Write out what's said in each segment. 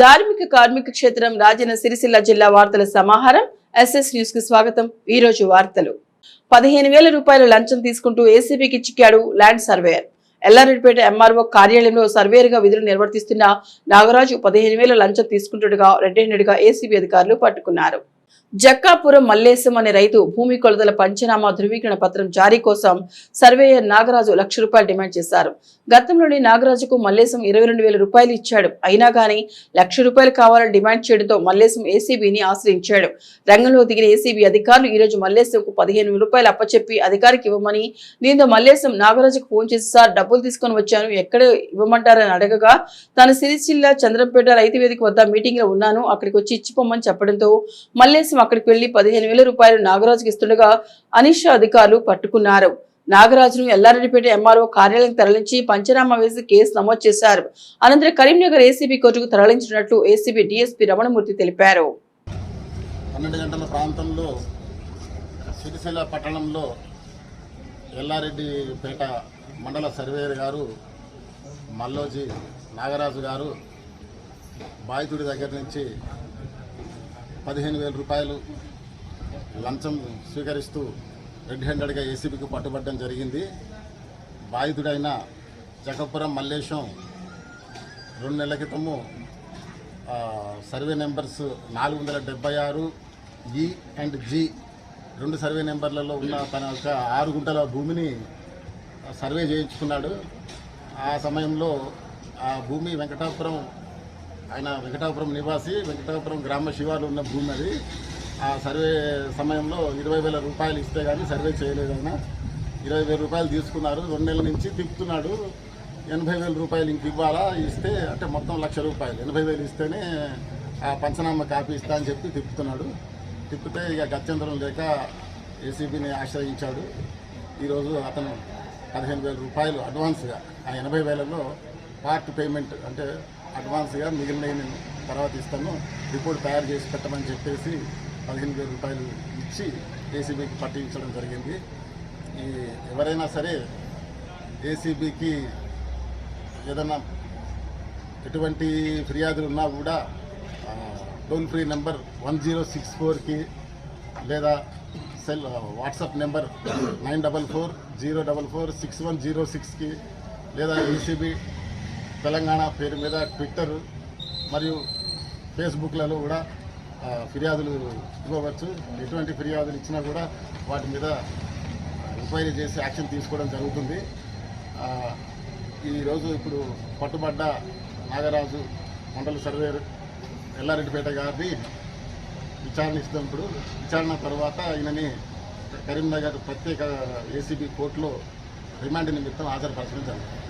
ధార్మిక కార్మిక క్షేత్రం రాజన్న సిరిసిల్ల జిల్లా వార్తల సమాహారం ఎస్ఎస్ న్యూస్ కి స్వాగతం। ఈ రోజు వార్తలు 15,000 రూపాయల లంచం తీసుకుంటూ ఏసీబీకి చిక్కాడు ల్యాండ్ సర్వేయర్। ఎల్లారెడ్డిపేట ఎంఆర్ఓ కార్యాలయంలో సర్వేయర్ గా విధులు నిర్వర్తిస్తున్న నాగరాజు 15,000 లంచం తీసుకుంటుండగా రెడ్ హ్యాండెడ్ గా ఏసీబీ అధికారులు పట్టుకున్నారు। జక్కాపురం మల్లేశం అనే రైతు భూమి కొలతల పంచనామా ధృవీకరణ పత్రం జారీ కోసం సర్వేయర్ నాగరాజు ₹1,00,000 డిమాండ్ చేశారు। గతంలోని నాగరాజుకు మల్లేశం 22,000 రూపాయలు ఇచ్చాడు। అయినా గానీ ₹1,00,000 కావాలని డిమాండ్ చేయడంతో మల్లేశం ఏసీబీని ఆశ్రయించాడు। రంగంలో దిగిన ఏసీబీ అధికారులు ఈ రోజు మల్లేశంకు 15,000 రూపాయలు అప్పచెప్పి అధికారికి ఇవ్వమని, దీంతో మల్లేశం నాగరాజుకు ఫోన్ చేసి సార్ డబ్బులు తీసుకొని వచ్చాను, ఎక్కడ ఇవ్వమంటారని అడగగా తాను సిరిసిల్ల చంద్రంపేట రైతు వేదిక వద్ద మీటింగ్ లో ఉన్నాను, అక్కడికి వచ్చి ఇచ్చిపోమని చెప్పడంతో మల్లేశం అక్కడికి వెళ్లి 15,000 రూపాయలు నాగరాజుకి ఇస్తుండగా అనిషా అధికారులు పట్టుకున్నారు। నాగరాజును ఎల్లారెడ్డిపేట ఎంఆర్ఓ కార్యాలయం తరలించి పంచనామా వేసి కేసు నమోదు చేశారు। అనంతరం కరీంనగర్ ఏసీబీ కోర్టుకు తరలించినట్లు ఏసీబీ డీఎస్పీ రమణమూర్తి తెలిపారు। 12 గంటల ప్రాంతంలో సిరిసిల్ల పట్టణంలో ఎల్లారెడ్డిపేట మండల సర్వేయర్ గారు మల్లోజీ నాగరాజు గారు బాధితుడి దగ్గర నుంచి 15,000 రూపాయలు లంచం స్వీకరిస్తూ రెడ్ హ్యాండెడ్గా ఏసీబీకి పట్టుబట్టడం జరిగింది। బాధితుడైన జక్కాపురం మల్లేశం 2 నెలల క్రితము survey numbers 476 E and G 2 survey నెంబర్లలో ఉన్న తన యొక్క 6 గుంటల భూమిని సర్వే చేయించుకున్నాడు। ఆ సమయంలో ఆ భూమి వెంకటాపురం నివాసి, వెంకటాపురం గ్రామ శివార్లు ఉన్న భూమి అది। ఆ సర్వే సమయంలో 20,000 రూపాయలు ఇస్తే కానీ సర్వే చేయలేదన్న 20,000 రూపాయలు తీసుకున్నారు। 2 నెలల నుంచి తిప్పుతున్నాడు। 80,000 రూపాయలు ఇంక ఇవ్వాలా, ఇస్తే అంటే మొత్తం ₹1,00,000 80,000 ఇస్తేనే ఆ పంచనామా కాపీ ఇస్తా అని చెప్పి తిప్పుతున్నాడు। తిప్పితే ఇక గత్యంతరం లేక ఏసీబీని ఆశ్రయించాడు। ఈరోజు అతను 15,000 రూపాయలు అడ్వాన్స్గా ఆ 80,000లో పార్ట్ పేమెంట్ అంటే అడ్వాన్స్గా మిగిలిన నేను తర్వాత ఇస్తాను, రిపోర్ట్ తయారు చేసి పెట్టమని చెప్పేసి 15,000 రూపాయలు ఇచ్చి ఏసీబీకి పట్టించడం జరిగింది। ఎవరైనా సరే ఏసీబీకి ఏదన్నా ఎటువంటి ఫిర్యాదులు ఉన్నా కూడా టోల్ ఫ్రీ నెంబర్ 1064కి లేదా వాట్సాప్ నెంబర్ 9440446106కి లేదా ఏసీబీ తెలంగాణ పేరు మీద ట్విట్టర్ మరియు ఫేస్బుక్లలో కూడా ఫిర్యాదులు ఇవ్వవచ్చు। ఎటువంటి ఫిర్యాదులు ఇచ్చినా కూడా వాటి మీద ఎంక్వైరీ చేసి యాక్షన్ తీసుకోవడం జరుగుతుంది। ఈరోజు ఇప్పుడు పట్టుబడ్డ నాగరాజు మండల సర్వేయర్ ఎల్లారెడ్డిపేట గారిని విచారణ తర్వాత ఈయనని కరీంనగర్ ప్రత్యేక ఏసీబీ కోర్టులో రిమాండ్ నిమిత్తం హాజరుపరచడం జరుగుతుంది।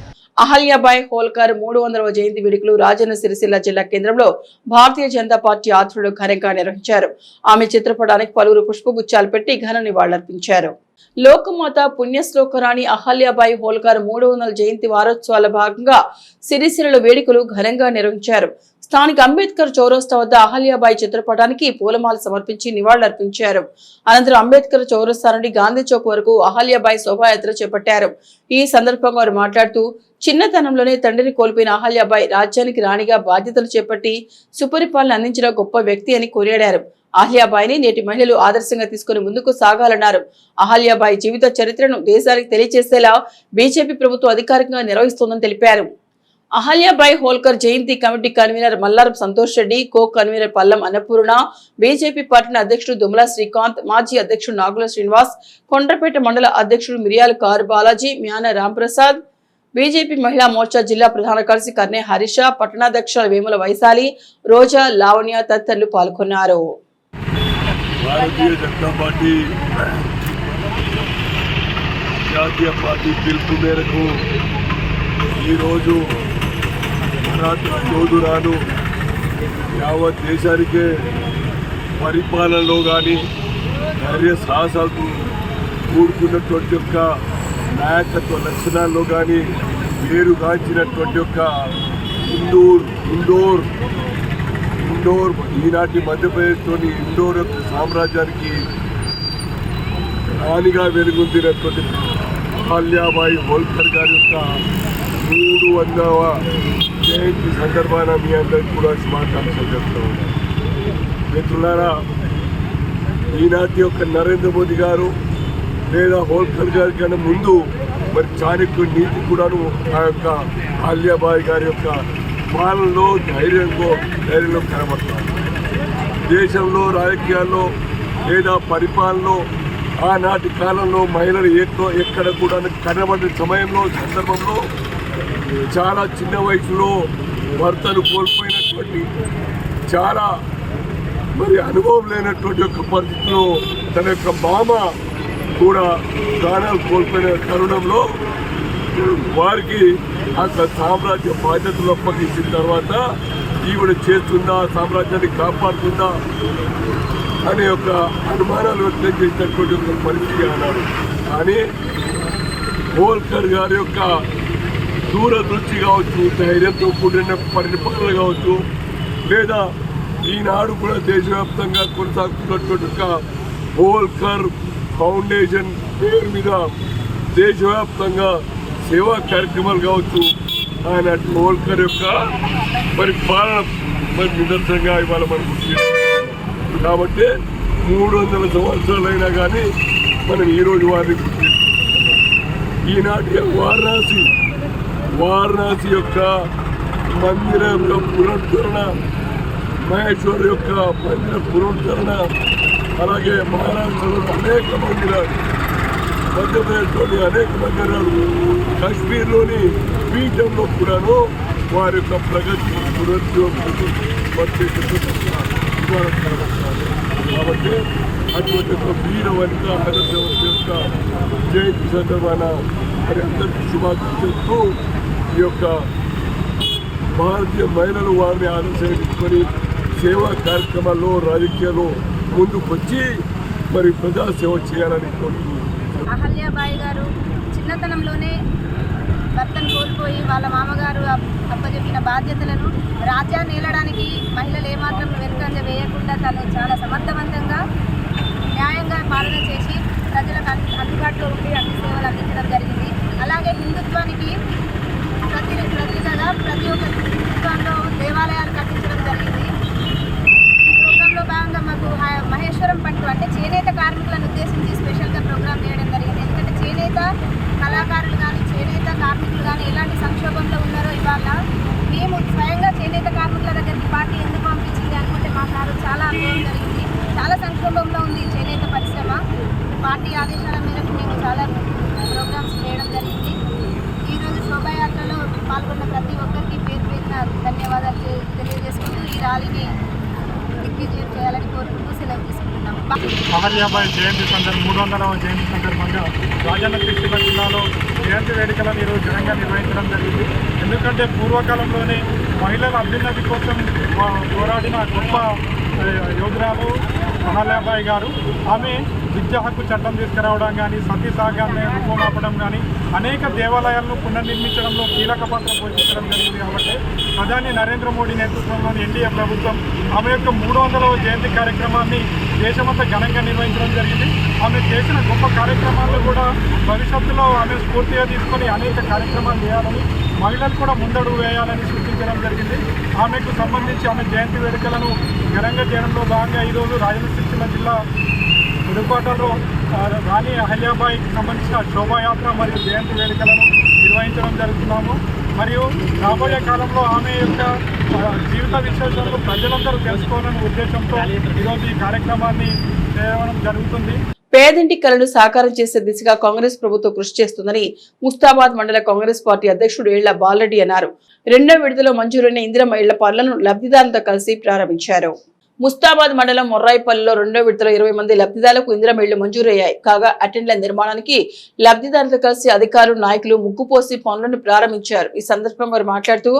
అహల్యాబాయ్ హోల్కర్ 300వ జయంతి వేడుకలు రాజన్న సిరిసిల్ల జిల్లా కేంద్రంలో భారతీయ జనతా పార్టీ ఆధ్వర్యంలో ఘనంగా నిర్వహించారు। ఆమె చిత్రపటానికి పలువురు పుష్పగుచ్చాలు పెట్టి ఘన నివాళులర్పించారు। లోకమాత పుణ్యశ్లోకరాణి అహల్యాబాయ్ హోల్కర్ 300వ జయంతి వారోత్సవాల భాగంగా సిరిసిల్లలో వేడుకలు ఘనంగా నిర్వహించారు। స్థానిక అంబేద్కర్ చౌరస్తా వద్ద అహల్యాబాయ్ చిత్రపటానికి పూలమాల సమర్పించి నివాళులర్పించారు। అనంతరం అంబేద్కర్ చౌరస్తా నుండి గాంధీ చౌక్ వరకు అహల్యాబాయ్ శోభాయాత్ర చేపట్టారు। ఈ సందర్భంగా వారు మాట్లాడుతూ చిన్నతనంలోనే తండ్రిని కోల్పోయిన అహల్యాబాయ్ రాజ్యానికి రాణిగా బాధ్యతలు చేపట్టి సుపరిపాలన అందించిన గొప్ప వ్యక్తి అని కొనియాడారు। అహల్యాబాయిని నేటి మహిళలు ఆదర్శంగా తీసుకుని ముందుకు సాగాలన్నారు। అహల్యాబాయి జీవిత చరిత్రను దేశానికి తెలియజేసేలా బీజేపీ ప్రభుత్వం అధికారికంగా నిర్వహిస్తోందని తెలిపారు। అహల్యాబాయ్ హోల్కర్ జయంతి committee convener Mallaram Santosh Reddy, co convener Pallam Annapurna, BJP పట్టణ అధ్యక్షుడు దుమలా శ్రీకాంత్, మాజీ అధ్యక్షుడు నాగుల శ్రీనివాస్, కొండ్రపేట మండల అధ్యక్షుడు మిరియాల కారు బాలాజీ, మ్యాన రాంప్రసాద్, బీజేపీ మహిళా మోర్చా జిల్లా ప్రధాన కార్యదర్శి కర్నే హరీష, పట్టణాధ్యక్షులు వేముల వైశాలి, రోజా, లావణ్య తదితరులు పాల్గొన్నారు। భారతీయ జనతా పార్టీ జాతీయ పార్టీ పిలుపు మేరకు ఈరోజు మరాఠా యోధురాలు యావత్ దేశానికే పరిపాలనలో కానీ ధైర్య సాహసాలతో కూడుకున్నటువంటి యొక్క నాయకత్వ లక్షణాల్లో కానీ పేరుగాంచినటువంటి యొక్క ఇండోర్ ఈనాటి మధ్యప్రదేశ్లోని ఇండోర్ సామ్రాజ్యానికి రాణిగా వెలుగొందినటువంటి అహల్యాబాయి హోల్కర్ గారి యొక్క 300వ జయంతి సందర్భాన మీ అందరికీ కూడా శుభాకాంక్షలు చెప్తూ ఉన్నాను. మిత్రులారా, ఈనాటి యొక్క నరేంద్ర మోదీ గారు లేదా హోల్కర్ గారి కన్నా ముందు మరి చాణక్య నీతి కూడాను ఆ యొక్క ఆలియాబాయి గారి యొక్క పాలనలో ధైర్యంలో కనబడుతుంది. దేశంలో రాజకీయాల్లో లేదా పరిపాలనలో ఆనాటి కాలంలో మహిళలు ఎక్కడ కూడా కనబడిన సమయంలో సందర్భంలో చాలా చిన్న వయసులో భర్తను కోల్పోయినటువంటి చాలా మరి అనుభవం లేనటువంటి యొక్క పరిస్థితిలో తన యొక్క మామ కూడా ప్రాణాలు కోల్పోయిన తరుణంలో వారికి అసలు సామ్రాజ్య బాధ్యతలు అప్పగించిన తర్వాత ఈవిడ చేస్తుందా, సామ్రాజ్యాన్ని కాపాడుతుందా అనే ఒక అనుమానాలు వ్యక్తం చేసినటువంటి ఒక పరిస్థితి అన్నారు. కానీ హోల్కర్ గారి యొక్క దూరదృష్టి కావచ్చు, ధైర్యంతో కూడిన పరిపాలన కావచ్చు, లేదా ఈనాడు కూడా దేశవ్యాప్తంగా కొనసాగుతున్నటువంటి ఒక హోల్కర్ ఫౌండేషన్ పేరు మీద దేశవ్యాప్తంగా సేవా కార్యక్రమాలు కావచ్చు, ఆయన హోల్కర్ యొక్క మరి పాలన మరి నిదర్శనంగా ఇవాళ మనం కాబట్టి 300 సంవత్సరాలైనా కానీ మనం ఈరోజు వారిని ఈనాటి వారణాసి యొక్క మందిరం యొక్క పునరుద్ధరణ, మహేశ్వర్ యొక్క మందిర పునరుద్ధరణ, అలాగే మహారాష్ట్రలో అనేక మందిరాలు, మధ్యప్రదేశ్లోని అనేక మందిరాలు, కాశ్మీర్లోని పీఠంలో కూడాను వారి యొక్క ప్రగతి పునరుద్ధరణ కాబట్టి అటువంటి ఒక వీర వనిత హరదేవత యొక్క జయంతి సందర్భాన మరి అందరికీ శుభాకాంక్షలు. ఈ యొక్క భారతీయ మహిళలు వారిని ఆలోచించుకొని సేవా కార్యక్రమాల్లో రాజకీయాల్లో ముందుకు వచ్చి మరి ప్రజాసేవ చేయాలని కోరుతున్నాను. అహల్యాబాయి గారు చిన్నతనంలోనే భర్తను కోల్పోయి వాళ్ళ మామగారు అప్పచెప్పిన బాధ్యతలను రాజ్యాన్ని ఏలడానికి మహిళలు ఏమాత్రం వెనుకంజ వేయకుండా తను చాలా సమర్థవంతంగా న్యాయంగా పాలన చేసి ప్రజలకు అందుబాటులో ఉండి అన్ని సేవలు అందించడం జరిగింది. అలాగే హిందుత్వానికి ప్రతిగా ప్రతి ఒక్క హిందుత్వంలో దేవాలయాలు కట్టించడం జరిగింది. ఈ ప్రోగ్రాంలో భాగంగా మాకు మహేశ్వరం పట్టు అంటే చేనేత కార్మికులను ఉద్దేశించి స్పెషల్గా ప్రోగ్రాం చేయడం జరిగింది. ఎందుకంటే చేనేత కళాకారులు కానీ చేనేత కార్మికులు కానీ ఎలాంటి సంక్షోభంలో ఉన్నారో ఇవాళ మేము స్వయంగా చేనేత కార్మికుల దగ్గరికి పార్టీ ఎందుకు పంపించింది అనుకుంటే మా సారు చాలా అనుభవం జరిగింది. చాలా సంక్షోభంలో ఉంది చేనేత పరిశ్రమ. పార్టీ ఆదేశాల మేరకు మేము చాలా ప్రోగ్రామ్స్ చేయడం జరిగింది. ఈరోజు శోభాయాత్రలో పాల్గొన్న ప్రతి ఒక్కరికి పేరు పేరున ధన్యవాదాలు తెలియజేసుకుంటూ ఈ ర్యాలీని దిగ్విజయం చేయాలని కోరుకుంటూ సెలవు తీసుకుంటున్నాము. అహల్యాబాయి జయంతి 300వ జయంతి సందర్భంగా రాజన్న సిరిసిల్ల జిల్లాలో జయంతి వేడుకలను ఈరోజు ఘనంగా నిర్వహించడం జరిగింది. ఎందుకంటే పూర్వకాలంలోనే మహిళల అభ్యున్నతి కోసం పోరాడిన గొప్ప యోధురాలు అహల్యాబాయి గారు. ఆమె విద్యా హక్కు చట్టం తీసుకురావడం కానీ, సతీ సాగాన్ని రూపమాపడం కానీ, అనేక దేవాలయాలను పునర్నిర్మించడంలో కీలక పాత్ర పోషించడం జరిగింది. కాబట్టి ప్రధాని నరేంద్ర మోడీ నేతృత్వంలోని ఎన్డీఏ ప్రభుత్వం ఆమె యొక్క 300వ జయంతి కార్యక్రమాన్ని దేశమంతా ఘనంగా నిర్వహించడం జరిగింది. ఆమె చేసిన గొప్ప కార్యక్రమాలను కూడా భవిష్యత్తులో ఆమె స్ఫూర్తిగా తీసుకొని అనేక కార్యక్రమాలు చేయాలని, మహిళలు కూడా ముందడుగు వేయాలని సూచించడం జరిగింది. ఆమెకు సంబంధించి ఆమె జయంతి వేడుకలను ఘనంగా చేయడంలో భాగంగా ఈరోజు రాజన్న సిరిసిల్ల జిల్లా పుదుకోటలో రాణి అహల్యాబాయికి సంబంధించిన శోభాయాత్ర మరియు జయంతి వేడుకలను నిర్వహించడం జరుగుతున్నాము. మరియు రాబోయే కాలంలో ఆమె యొక్క జీవిత విశేషాలను ప్రజలందరూ తెలుసుకోవాలనే ఉద్దేశంతో ఈరోజు ఈ కార్యక్రమాన్ని చేయడం జరుగుతుంది. పేదింటి కలను సాకారం చేసే దిశగా కాంగ్రెస్ ప్రభుత్వం కృషి చేస్తుందని ముస్తాబాద్ మండల కాంగ్రెస్ పార్టీ అధ్యక్షుడు ఏళ్ల బాలరెడ్డి అన్నారు. 2వ విడతలో మంజూరైన ఇందిరమ్మ ఇళ్ల పనులను లబ్ధిదారులతో కలిసి ప్రారంభించారు. ముస్తాబాద్ మండలం మొర్రాయిపల్లిలో 2వ విడతలో 20 మంది లబ్ధిదారులకు ఇందిరమ్మ ఇళ్లు మంజూరయ్యాయి. కాగా అటెండ్ల నిర్మాణానికి లబ్ధిదారులతో కలిసి అధికారులు, నాయకులు ముగ్గుపోసి పనులను ప్రారంభించారు. ఈ సందర్భంగా వారు మాట్లాడుతూ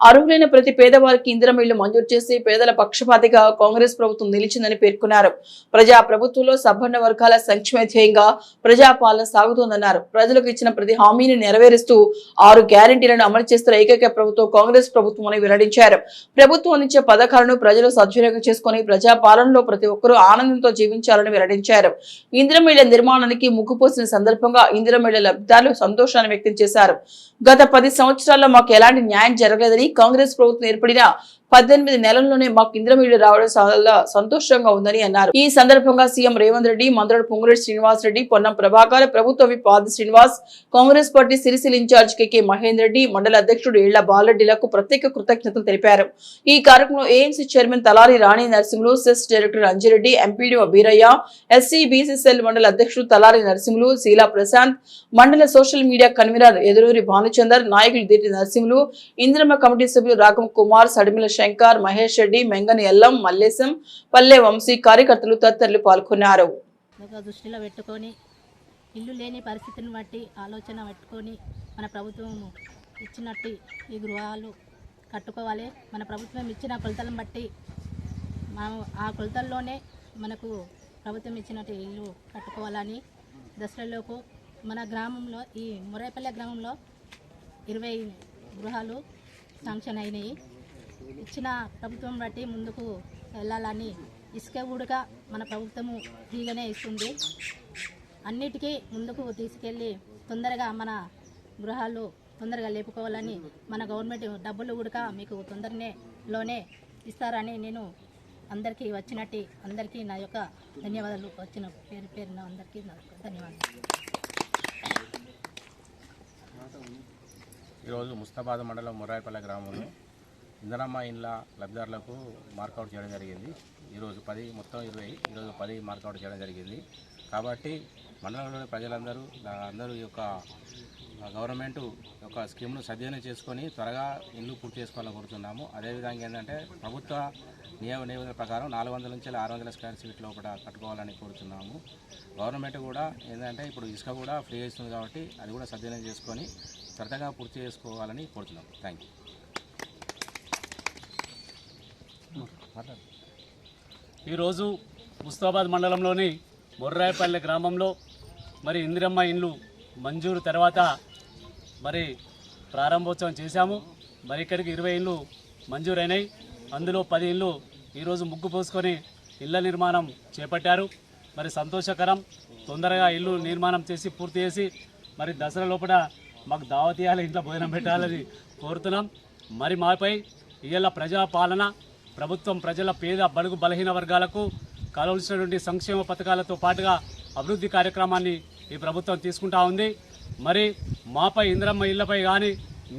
అర్హులైన ప్రతి పేదవారికి ఇందిరమ్మ ఇళ్లు మంజూరు చేసి పేదల పక్షపాతిగా కాంగ్రెస్ ప్రభుత్వం నిలిచిందని పేర్కొన్నారు. ప్రజా ప్రభుత్వంలో సబ్బండ వర్గాల సంక్షేమ ధ్యేయంగా ప్రజాపాలన సాగుతోందన్నారు. ప్రజలకు ఇచ్చిన ప్రతి హామీని నెరవేరుస్తూ 6 గ్యారెంటీలను అమలు చేస్తున్న ఏకైక ప్రభుత్వం కాంగ్రెస్ ప్రభుత్వం అని వెల్లడించారు. ప్రభుత్వం అందించే పథకాలను ప్రజలు సద్వినియోగం చేసుకుని చేసుకుని ప్రజా పాలనలో ప్రతి ఒక్కరూ ఆనందంతో జీవించాలని వెల్లడించారు. ఇందిరమ్మ ఇళ్ల నిర్మాణానికి ముగ్గుపోసిన సందర్భంగా ఇందిరమ్మ ఇళ్ల లబ్ధిదారులు సంతోషాన్ని వ్యక్తం చేశారు. గత 10 సంవత్సరాల్లో మాకు ఎలాంటి న్యాయం జరగలేదని, కాంగ్రెస్ ప్రభుత్వం ఏర్పడిన 18 నెలల్లోనే మాకు ఇందిరమ్మ ఇళ్లు రావడం చాలా సంతోషంగా ఉందని అన్నారు. ఈ సందర్భంగా సీఎం రేవంత్ రెడ్డి, మంత్రులు పొంగులేటి శ్రీనివాస్ రెడ్డి, పొన్నం ప్రభాకర్, ప్రభుత్వ whip Adi Srinivas, Congress party Sircilla incharge K Mahender Reddy, మండల అధ్యక్షుడు ఇళ్ల బాలరెడ్డిలకు ప్రత్యేక కృతజ్ఞతలు తెలిపారు. ఈ కార్యక్రమంలో AMC chairman Talari Rani Narasimhulu, cess director Anjireddy, MPDO Beeraiah, SC BCCL మండల అధ్యక్షుడు తలారి నరసింహులు, శీలా ప్రశాంత్, మండల social media convener Eduruuri Bhanuchander, నాయకులు దీటి నరసింహులు, ఇందిరమ్మ కమిటీ సభ్యులు రాగం కుమార్, సడిమిల శంకర్, మహేష్ రెడ్డి, మెంగని ఎల్లం, మల్లేశం, పల్లె వంశీ, కార్యకర్తలు తదితరులు పాల్గొన్నారు. దృష్టిలో పెట్టుకొని ఇల్లు లేని పరిస్థితిని బట్టి ఆలోచన పెట్టుకొని మన ప్రభుత్వం ఇచ్చినట్టు ఈ గృహాలు కట్టుకోవాలి. మన ప్రభుత్వం ఇచ్చిన కొలతలను బట్టి మనం ఆ కొలతల్లోనే మనకు ప్రభుత్వం ఇచ్చినట్టు ఇల్లు కట్టుకోవాలని దసరాలోపు మన గ్రామంలో ఈ మురైపల్లె గ్రామంలో 20 గృహాలు శాంక్షన్ అయినాయి. ఇచ్చిన ప్రభుత్వం బట్టి ముందుకు వెళ్ళాలని ఇసుక ఊడుగా మన ప్రభుత్వము ఫ్రీగానే ఇస్తుంది. అన్నిటికీ ముందుకు తీసుకెళ్ళి తొందరగా మన గృహాలు తొందరగా లేపుకోవాలని మన గవర్నమెంట్ డబ్బులు కూడా మీకు తొందరలోనే ఇస్తారని నేను అందరికీ వచ్చినట్టు అందరికీ నా యొక్క ధన్యవాదాలు. వచ్చిన పేరున అందరికీ ధన్యవాదాలు. ఈరోజు ముస్తాబాద్ మండలం మురాయిపల్లె గ్రామంలో ఇందిరమ్మ ఇండ్ల లబ్ధిదారులకు మార్కౌట్ చేయడం జరిగింది. ఈరోజు 10 మొత్తం 20, ఈరోజు 10 మార్కౌట్ చేయడం జరిగింది. కాబట్టి మండలంలోని ప్రజలందరూ ఈ యొక్క గవర్నమెంట్ యొక్క స్కీమ్ను సద్వినియోగం చేసుకొని త్వరగా ఇల్లు పూర్తి చేసుకోవాలని కోరుతున్నాము. అదేవిధంగా ఏంటంటే ప్రభుత్వ నిబంధనల ప్రకారం 400 నుంచి 600 స్క్వేర్ ఫీట్ లోపల కట్టుకోవాలని కోరుతున్నాము. గవర్నమెంట్ కూడా ఏంటంటే ఇప్పుడు ఇసుక కూడా ఫ్రీ ఇస్తుంది కాబట్టి అది కూడా సద్వినియోగం చేసుకొని త్వరగా పూర్తి చేసుకోవాలని కోరుతున్నాము. Thank you. ఈరోజు ముస్తాబాద్ మండలంలోని మొర్రాయపల్లె గ్రామంలో మరి ఇందిరమ్మ ఇండ్లు మంజూరు తర్వాత మరి ప్రారంభోత్సవం చేశాము. మరి ఇక్కడికి 20 ఇండ్లు మంజూరైనాయి. అందులో 10 ఇండ్లు ఈరోజు ముగ్గు పోసుకొని ఇళ్ల నిర్మాణం చేపట్టారు. మరి సంతోషకరం. తొందరగా ఇల్లు నిర్మాణం చేసి పూర్తి చేసి మరి దసరా లోపల మాకు దావత్ ఇవ్వాలి, ఇంట్లో భోజనం పెట్టాలని కోరుతున్నాం. మరి మాపై ఇవాళ ప్రజాపాలన ప్రభుత్వం ప్రజల పేద బడుగు బలహీన వర్గాలకు కావాల్సినటువంటి సంక్షేమ పథకాలతో పాటుగా అభివృద్ధి కార్యక్రమాన్ని ఈ ప్రభుత్వం తీసుకుంటా ఉంది. మరి మాపై ఇందిరమ్మ ఇళ్లపై కానీ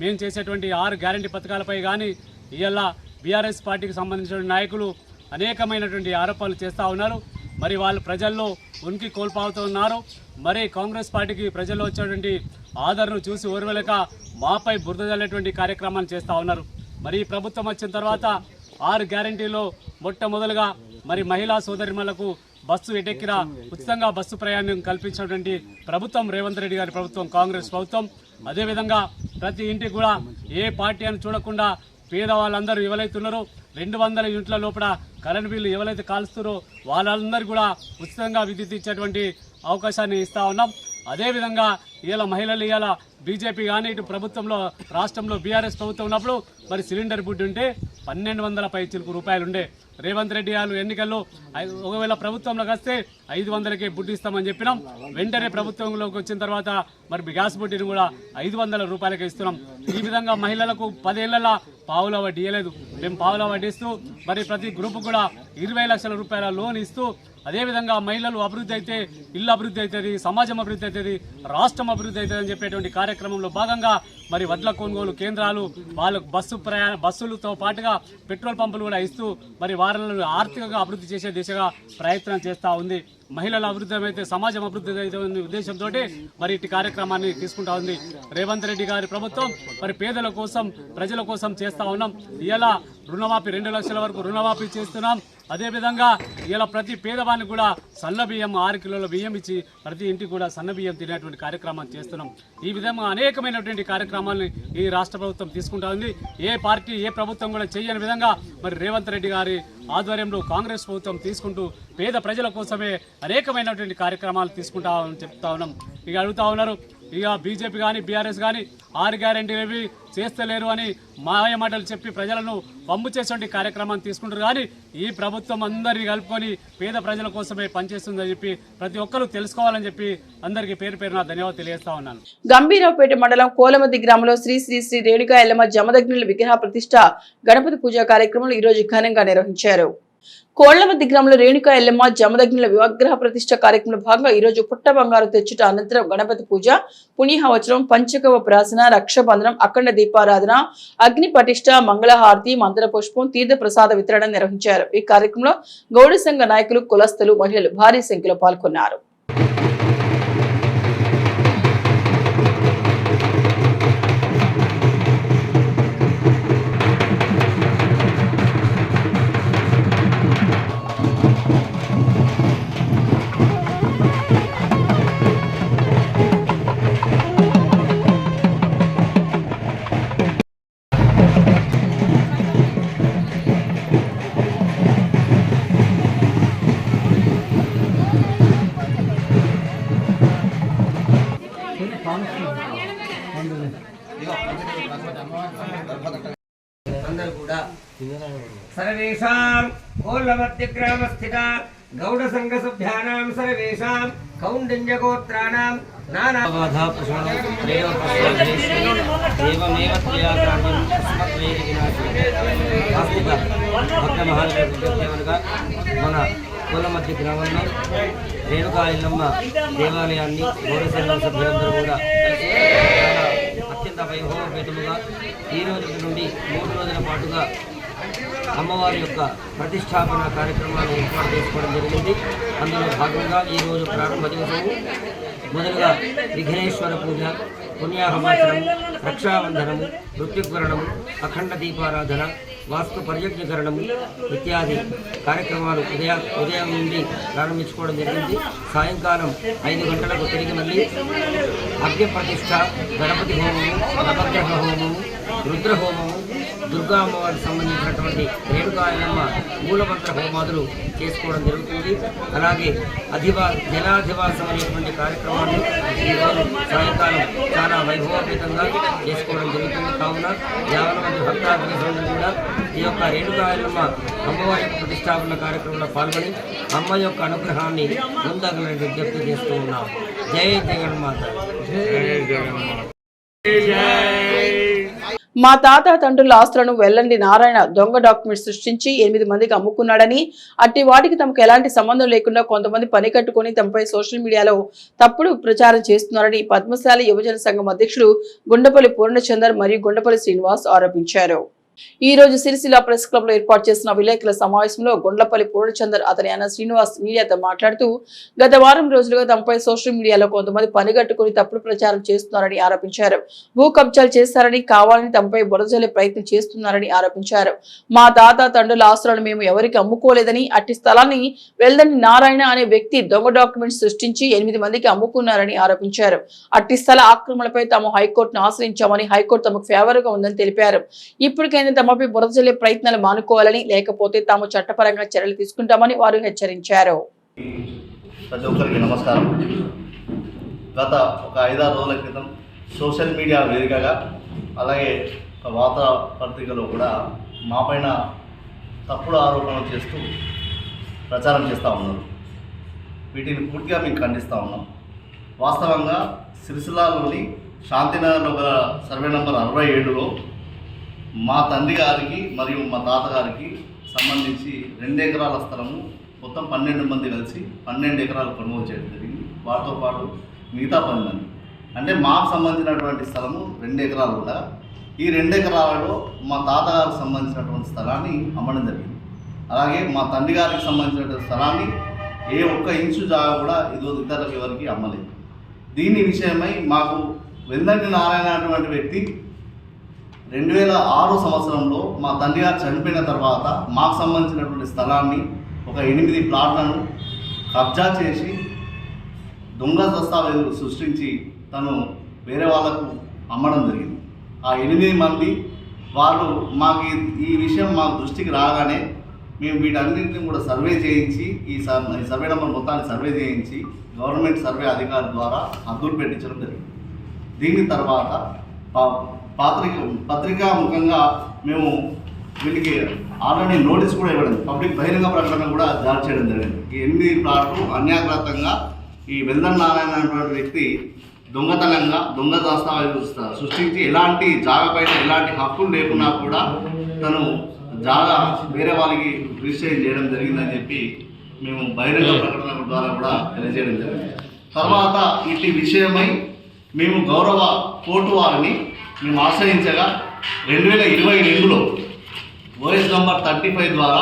మేము చేసేటువంటి 6 గ్యారంటీ పథకాలపై కానీ ఇవాళ బీఆర్ఎస్ పార్టీకి సంబంధించిన నాయకులు అనేకమైనటువంటి ఆరోపణలు చేస్తూ ఉన్నారు. మరి వాళ్ళు ప్రజల్లో ఉనికి కోల్పోతూ ఉన్నారు. మరి కాంగ్రెస్ పార్టీకి ప్రజల్లో వచ్చేటువంటి ఆదరణను చూసి ఓర్వలేక మాపై బురద జల్లేటువంటి కార్యక్రమాలు చేస్తూ ఉన్నారు. మరి ఈ ప్రభుత్వం వచ్చిన తర్వాత 6 గ్యారంటీలో మొట్టమొదలుగా మరి మహిళా సోదరిమణులకు బస్సు ఎటెక్కిన ఉచితంగా బస్సు ప్రయాణం కల్పించినటువంటి ప్రభుత్వం రేవంత్ రెడ్డి గారి ప్రభుత్వం, కాంగ్రెస్ ప్రభుత్వం. అదేవిధంగా ప్రతి ఇంటికి కూడా ఏ పార్టీ అని చూడకుండా పేదవాళ్ళందరూ ఎవరైతున్నారో 200 యూనిట్ల లోపల కరెంట్ బిల్లు ఎవరైతే కాలుస్తారో వాళ్ళందరూ కూడా ఉచితంగా విద్యుత్ ఇచ్చేటువంటి అవకాశాన్ని ఇస్తా ఉన్నాం. అదేవిధంగా ఇవాళ మహిళలు ఇవాళ బీజేపీ కానీ ఇటు ప్రభుత్వంలో రాష్ట్రంలో బీఆర్ఎస్ ప్రభుత్వం ఉన్నప్పుడు మరి సిలిండర్ బుడ్డి ఉంటే 1200 పైచిలకు రూపాయలు ఉండే. రేవంత్ రెడ్డి గారు ఎన్నికల్లో ఒకవేళ ప్రభుత్వంలోకి వస్తే 500కే బుడ్డి ఇస్తామని చెప్పినాం. వెంటనే ప్రభుత్వంలోకి వచ్చిన తర్వాత మరి గ్యాస్ బుడ్డిని కూడా 500 రూపాయలకే ఇస్తున్నాం. ఈ విధంగా మహిళలకు 10 ఏళ్లలో పావుల వడ్డీ ఇవ్వలేదు. మేము పావుల వడ్డీ ఇస్తూ మరి ప్రతి గ్రూపు కూడా 20 లక్షల రూపాయల లోన్ ఇస్తూ అదేవిధంగా మహిళలు అభివృద్ధి అయితే ఇల్లు అభివృద్ధి అవుతుంది, సమాజం అభివృద్ధి అవుతుంది, రాష్ట్రం అభివృద్ధి అవుతుంది అని చెప్పేటువంటి కార్యక్రమంలో భాగంగా మరి వడ్ల కొనుగోలు కేంద్రాలు, వాళ్ళకు బస్సులతో పాటుగా పెట్రోల్ పంపులు కూడా ఇస్తూ మరి వారిని ఆర్థికంగా అభివృద్ధి చేసే దిశగా ప్రయత్నం చేస్తూ ఉంది. మహిళల అభివృద్ధి అయితే సమాజం అభివృద్ధి అయితే ఉద్దేశంతో మరి ఇటు కార్యక్రమాన్ని తీసుకుంటా ఉంది రేవంత్ రెడ్డి గారి ప్రభుత్వం. మరి పేదల కోసం ప్రజల కోసం చేస్తా ఉన్నాం. ఇలా రుణమాఫీ 2 లక్షల వరకు రుణమాఫీ చేస్తున్నాం. అదేవిధంగా ఇలా ప్రతి పేదవానికి కూడా సన్న బియ్యం 6 కిలోల బియ్యం ఇచ్చి ప్రతి ఇంటికి కూడా సన్న బియ్యం తినేటువంటి కార్యక్రమాన్ని చేస్తున్నాం. ఈ విధంగా అనేకమైనటువంటి కార్యక్రమాలను ఈ రాష్ట్ర ప్రభుత్వం తీసుకుంటా ఉంది. ఏ పార్టీ ఏ ప్రభుత్వం కూడా చేయని విధంగా మరి రేవంత్ రెడ్డి గారి ఆధ్వర్యంలో కాంగ్రెస్ ప్రభుత్వం తీసుకుంటూ పేద ప్రజల కోసమే అనేకమైనటువంటి కార్యక్రమాలు తీసుకుంటామని చెప్తా ఉన్నాం. ఇక అడుగుతా ఉన్నారు ఇక బీజేపీ కానీ బీఆర్ఎస్ కానీ 6 గ్యారెంటీలు ఏవి చేస్తలేరు అని మాయ మాటలు చెప్పి ప్రజలను పంపు చేసే కార్యక్రమాన్ని తీసుకుంటారు. కానీ ఈ ప్రభుత్వం అందరినీ కలుపుకొని పేద ప్రజల కోసమే పనిచేస్తుందని చెప్పి ప్రతి ఒక్కరూ తెలుసుకోవాలని చెప్పి అందరికీ పేరు పేరున ధన్యవాదాలు తెలియజేస్తా ఉన్నాను. గంభీరావుపేట మండలం కోలమద్ది గ్రామంలో శ్రీ శ్రీ శ్రీ రేణుకా ఎల్లమ్మ జమదగ్నుల విగ్రహ ప్రతిష్ట గణపతి పూజా కార్యక్రమాలు ఈ రోజు ఘనంగా నిర్వహించారు. కోళ్లమద్ది గ్రామంలో రేణుకా ఎల్లమ్మ జమదగ్నుల విగ్రహ ప్రతిష్ట కార్యక్రమంలో భాగంగా ఈ రోజు పుట్ట బంగారు తెచ్చుట అనంతరం గణపతి పూజ, పుణ్యహవచనం, పంచకవ ప్రాసన, రక్షబంధనం, అఖండ దీపారాధన, అగ్ని పటిష్ట, మంగళహారతి, మంత్ర పుష్పం, తీర్థ ప్రసాద వితరణ నిర్వహించారు. ఈ కార్యక్రమంలో గౌడ సంఘ నాయకులు, కులస్తులు, మహిళలు భారీ సంఖ్యలో పాల్గొన్నారు. सर्वेषां कोल्लमद्य ग्रामस्थित गौड़ संघ सभ्यानां सर्वेषां कौंडिन्यगोत्राणां नाना बाधा प्रशमनं एवमेव त्वया कार्यं अस्मद्वैरिविनाशः आस्तिक भक्त महादेवनगा మన కోలమద్ది గ్రామంలో రేణుకా ఎల్లమ్మ దేవాలయాన్ని గౌడ సంఘ సభ్యులందరూ కూడా అత్యంత వైభవపేతముగా ఈ రోజు నుండి 3 రోజుల పాటుగా అమ్మవారి యొక్క ప్రతిష్టాపన కార్యక్రమాన్ని ఏర్పాటు చేసుకోవడం జరిగింది. అందులో భాగంగా ఈరోజు ప్రారంభ దివసము మొదలుగా విఘ్నేశ్వర పూజ, పుణ్యాహవాచనం, రక్షాబంధనము, మృత్యుగ్వరణము, అఖండ దీపారాధన, వాస్తు పర్యజ్ఞకరణము ఇత్యాది కార్యక్రమాలు ఉదయం నుండి ప్రారంభించుకోవడం జరిగింది. సాయంకాలం 5 గంటలకు తిరిగి మళ్ళీ అగ్ని ప్రతిష్ట, గణపతి హోమము, నవగ్రహ హోమము, రుద్రహోమము, దుర్గా అమ్మవారికి సంబంధించినటువంటి రేణుకా ఎల్లమ్మ మూలమంత్ర హోమాదులు చేసుకోవడం జరుగుతుంది. అలాగే జలాధివాసం అనేటువంటి కార్యక్రమాన్ని ఈరోజు సాయంకాలం చాలా వైభవపేతంగా చేసుకోవడం జరుగుతుంది. కావున 50 మంది భక్తాదులందరూ కూడా ఈ యొక్క రేణుకా ఎల్లమ్మ అమ్మవారి ప్రతిష్టాపన కార్యక్రమంలో పాల్గొని అమ్మ యొక్క అనుగ్రహాన్ని పొందగలని విజ్ఞప్తి చేస్తూ ఉన్నాం. జై జగన్మాత. మా తాత తండ్రుల ఆస్తులను వెల్లండి నారాయణ దొంగ డాక్యుమెంట్స్ సృష్టించి 8 మందికి అమ్ముకున్నాడని, అట్టి వాటికి తమకు ఎలాంటి సంబంధం లేకుండా కొంతమంది పని కట్టుకుని తమపై సోషల్ మీడియాలో తప్పుడు ప్రచారం చేస్తున్నారని పద్మశాలి యువజన సంఘం అధ్యక్షులు గుండపల్లి పూర్ణచందర్ మరియు గుండపల్లి శ్రీనివాస్ ఆరోపించారు. ఈ రోజు సిరిసిల్ల ప్రెస్ క్లబ్ లో ఏర్పాటు చేసిన విలేకరుల సమావేశంలో గుండ్లపల్లి పూర్ణచందర్ అతని అన్న శ్రీనివాస్ మీడియాతో మాట్లాడుతూ గత వారం రోజులుగా తమపై సోషల్ మీడియాలో కొంతమంది పనిగట్టుకుని తప్పుడు ప్రచారం చేస్తున్నారని ఆరోపించారు. భూ కబ్జాలు చేస్తారని, కావాలని తమపై బురదజల్లే ప్రయత్నం చేస్తున్నారని ఆరోపించారు. మా తాత తండ్రుల ఆస్తులను మేము ఎవరికి అమ్ముకోలేదని, అట్టి స్థలాన్ని వెల్దండి నారాయణ అనే వ్యక్తి దొంగ డాక్యుమెంట్స్ సృష్టించి 8 మందికి అమ్ముకున్నారని ఆరోపించారు. అట్టి స్థల ఆక్రమణపై తాము హైకోర్టును ఆశ్రయించామని, హైకోర్టు తమకు ఫేవర్ గా ఉందని తెలిపారు. ఇప్పటికైనా తమపై బురద జల్లే ప్రయత్నాలు మానుకోవాలని, లేకపోతే తాము చట్టపరంగా చర్యలు తీసుకుంటామని వారు హెచ్చరించారు. ప్రతి ఒక్కరికి నమస్కారం. గత ఒక 5-6 రోజుల క్రితం సోషల్ మీడియా వేదికగా, అలాగే ఒక వార్తా పత్రికలో కూడా మా పైన తప్పుడు ఆరోపణలు చేస్తూ ప్రచారం చేస్తూ ఉన్నారు. వీటిని పూర్తిగా మేము ఖండిస్తూ ఉన్నాం. వాస్తవంగా సిరిసిల్లాలోని శాంతినగర్లో గల సర్వే నంబర్ 67లో మా తండ్రి గారికి మరియు మా తాతగారికి సంబంధించి 2 ఎకరాల స్థలము మొత్తం 12 మంది కలిసి 12 ఎకరాలు కొనుగోలు చేయడం జరిగింది. వాటితో పాటు మిగతా 10 మంది, అంటే మాకు సంబంధించినటువంటి స్థలము 2 ఎకరాలు కూడా, ఈ 2 ఎకరాలలో మా తాతగారికి సంబంధించినటువంటి స్థలాన్ని అమ్మడం జరిగింది. అలాగే మా తండ్రి గారికి సంబంధించినటువంటి స్థలాన్ని ఏ ఒక్క ఇంచు జాగా కూడా ఇతరులకు ఎవరికి అమ్మలేదు. దీని విషయమై మాకు వెల్దండి నారాయణ అటువంటి వ్యక్తి 2006 సంవత్సరంలో మా తండ్రి గారు చనిపోయిన తర్వాత మాకు సంబంధించినటువంటి స్థలాన్ని ఒక 8 ప్లాట్లను కబ్జా చేసి దొంగ దస్తావేజులు సృష్టించి తను వేరే వాళ్ళకు అమ్మడం జరిగింది. ఆ 8 మంది వాళ్ళు మాకు ఈ విషయం మా దృష్టికి రాగానే మేము వీటన్నింటిని కూడా సర్వే చేయించి ఈ సర్వే నెంబర్ మొత్తాన్ని సర్వే చేయించి గవర్నమెంట్ సర్వే అధికారి ద్వారా హద్దులు పెట్టించడం జరిగింది. దీని తర్వాత పత్రికా ముఖంగా మేము వీటికి ఆల్రెడీ నోటీస్ కూడా ఇవ్వడం, పబ్లిక్ బహిరంగ ప్రకటన కూడా జారీ చేయడం జరిగింది. ఈ 8 ప్లాట్లు అన్యాకృతంగా ఈ వెల్దన్ నారాయణ అనేటువంటి వ్యక్తి దొంగతనంగా దొంగ దస్తావేజులు సృష్టించి ఎలాంటి జాగపైన ఎలాంటి హక్కులు లేకున్నా కూడా తను జాగా వేరే వాళ్ళకి రిజిస్ట్రేషన్ చేయడం జరిగిందని చెప్పి మేము బహిరంగ ప్రకటన ద్వారా కూడా తెలియజేయడం జరిగింది. తర్వాత ఇట్టి విషయమై మేము గౌరవ కోర్టు వారిని మేము ఆశ్రయించగా 2022లో ఓఎస్ నంబర్ 35 ద్వారా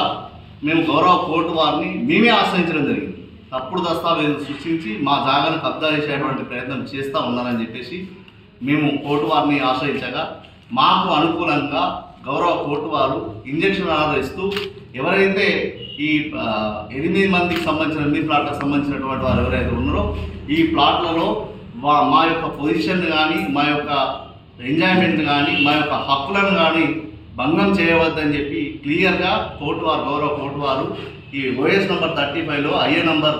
మేము గౌరవ కోర్టు వారిని మేమే ఆశ్రయించడం జరిగింది. తప్పుడు దస్తావేజులు సృష్టించి మా జాగాను కబ్జా చేసేటువంటి ప్రయత్నం చేస్తూ ఉన్నారని చెప్పేసి మేము కోర్టు వారిని ఆశ్రయించగా మాకు అనుకూలంగా గౌరవ కోర్టు వారు ఇంజక్షన్ ఆర్డర్ ఇస్తూ ఎవరైతే ఈ 8 మందికి సంబంధించిన 8 ప్లాట్లకు సంబంధించినటువంటి వారు ఎవరైతే ఉన్నారో ఈ ప్లాట్లలో మా యొక్క పొజిషన్ కానీ మా యొక్క ఎంజాయ్మెంట్ కానీ మా యొక్క హక్కులను కానీ భంగం చేయవద్దని చెప్పి క్లియర్గా గౌరవ కోర్టు వారు ఈ ఓఎస్ నంబర్ 35లో ఐఏ నంబర్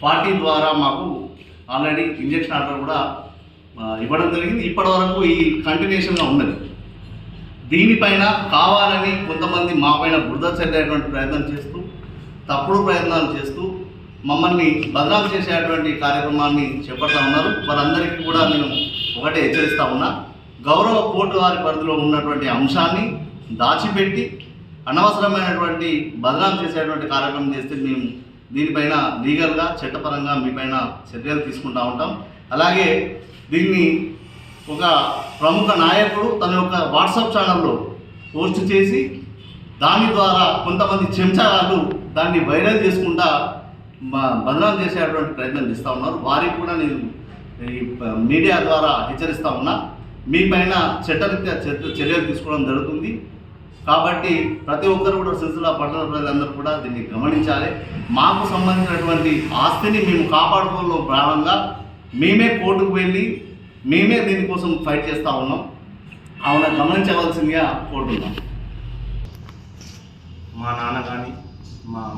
40 ద్వారా మాకు ఆల్రెడీ ఇంజక్షన్ ఆర్డర్ కూడా ఇవ్వడం జరిగింది. ఇప్పటి వరకు ఈ కంటిన్యూషన్గా ఉన్నది. దీనిపైన కావాలని కొంతమంది మా పైన బురద చల్లేటువంటి ప్రయత్నం చేస్తూ తప్పుడు ప్రయత్నాలు చేస్తూ మమ్మల్ని బదనాలు చేసేటువంటి కార్యక్రమాన్ని చేపడతా ఉన్నారు. వారందరికీ కూడా నేను ఒకటే హెచ్చరిస్తూ ఉన్నా, గౌరవ కోర్టు వారి పరిధిలో ఉన్నటువంటి అంశాన్ని దాచిపెట్టి అనవసరమైనటువంటి బదనాలు చేసేటువంటి కార్యక్రమం చేస్తే మేము దీనిపైన లీగల్గా చట్టపరంగా మీపైన చర్యలు తీసుకుంటూ ఉంటాం. అలాగే దీన్ని ఒక ప్రముఖ నాయకుడు తన యొక్క వాట్సాప్ ఛానల్లో పోస్ట్ చేసి దాని ద్వారా కొంతమంది చెంచాలు దాన్ని వైరల్ చేసుకుంటా బదనాలు చేసేటువంటి ప్రయత్నం చేస్తూ ఉన్నారు. వారికి కూడా నేను ఈ మీడియా ద్వారా హెచ్చరిస్తూ ఉన్నా, మీపైన చట్టరీత్యా చర్యలు తీసుకోవడం జరుగుతుంది. కాబట్టి ప్రతి ఒక్కరు కూడా సిరిసిల్ల పట్టణ ప్రజలందరూ కూడా దీన్ని గమనించాలి. మాకు సంబంధించినటువంటి ఆస్తిని మేము కాపాడుకోవడంలో భాగంగా మేమే కోర్టుకు వెళ్ళి మేమే దీనికోసం ఫైట్ చేస్తూ ఉన్నాం. అవునా గమనించవలసిందిగా కోరుతున్నాం. మా నాన్న కానీ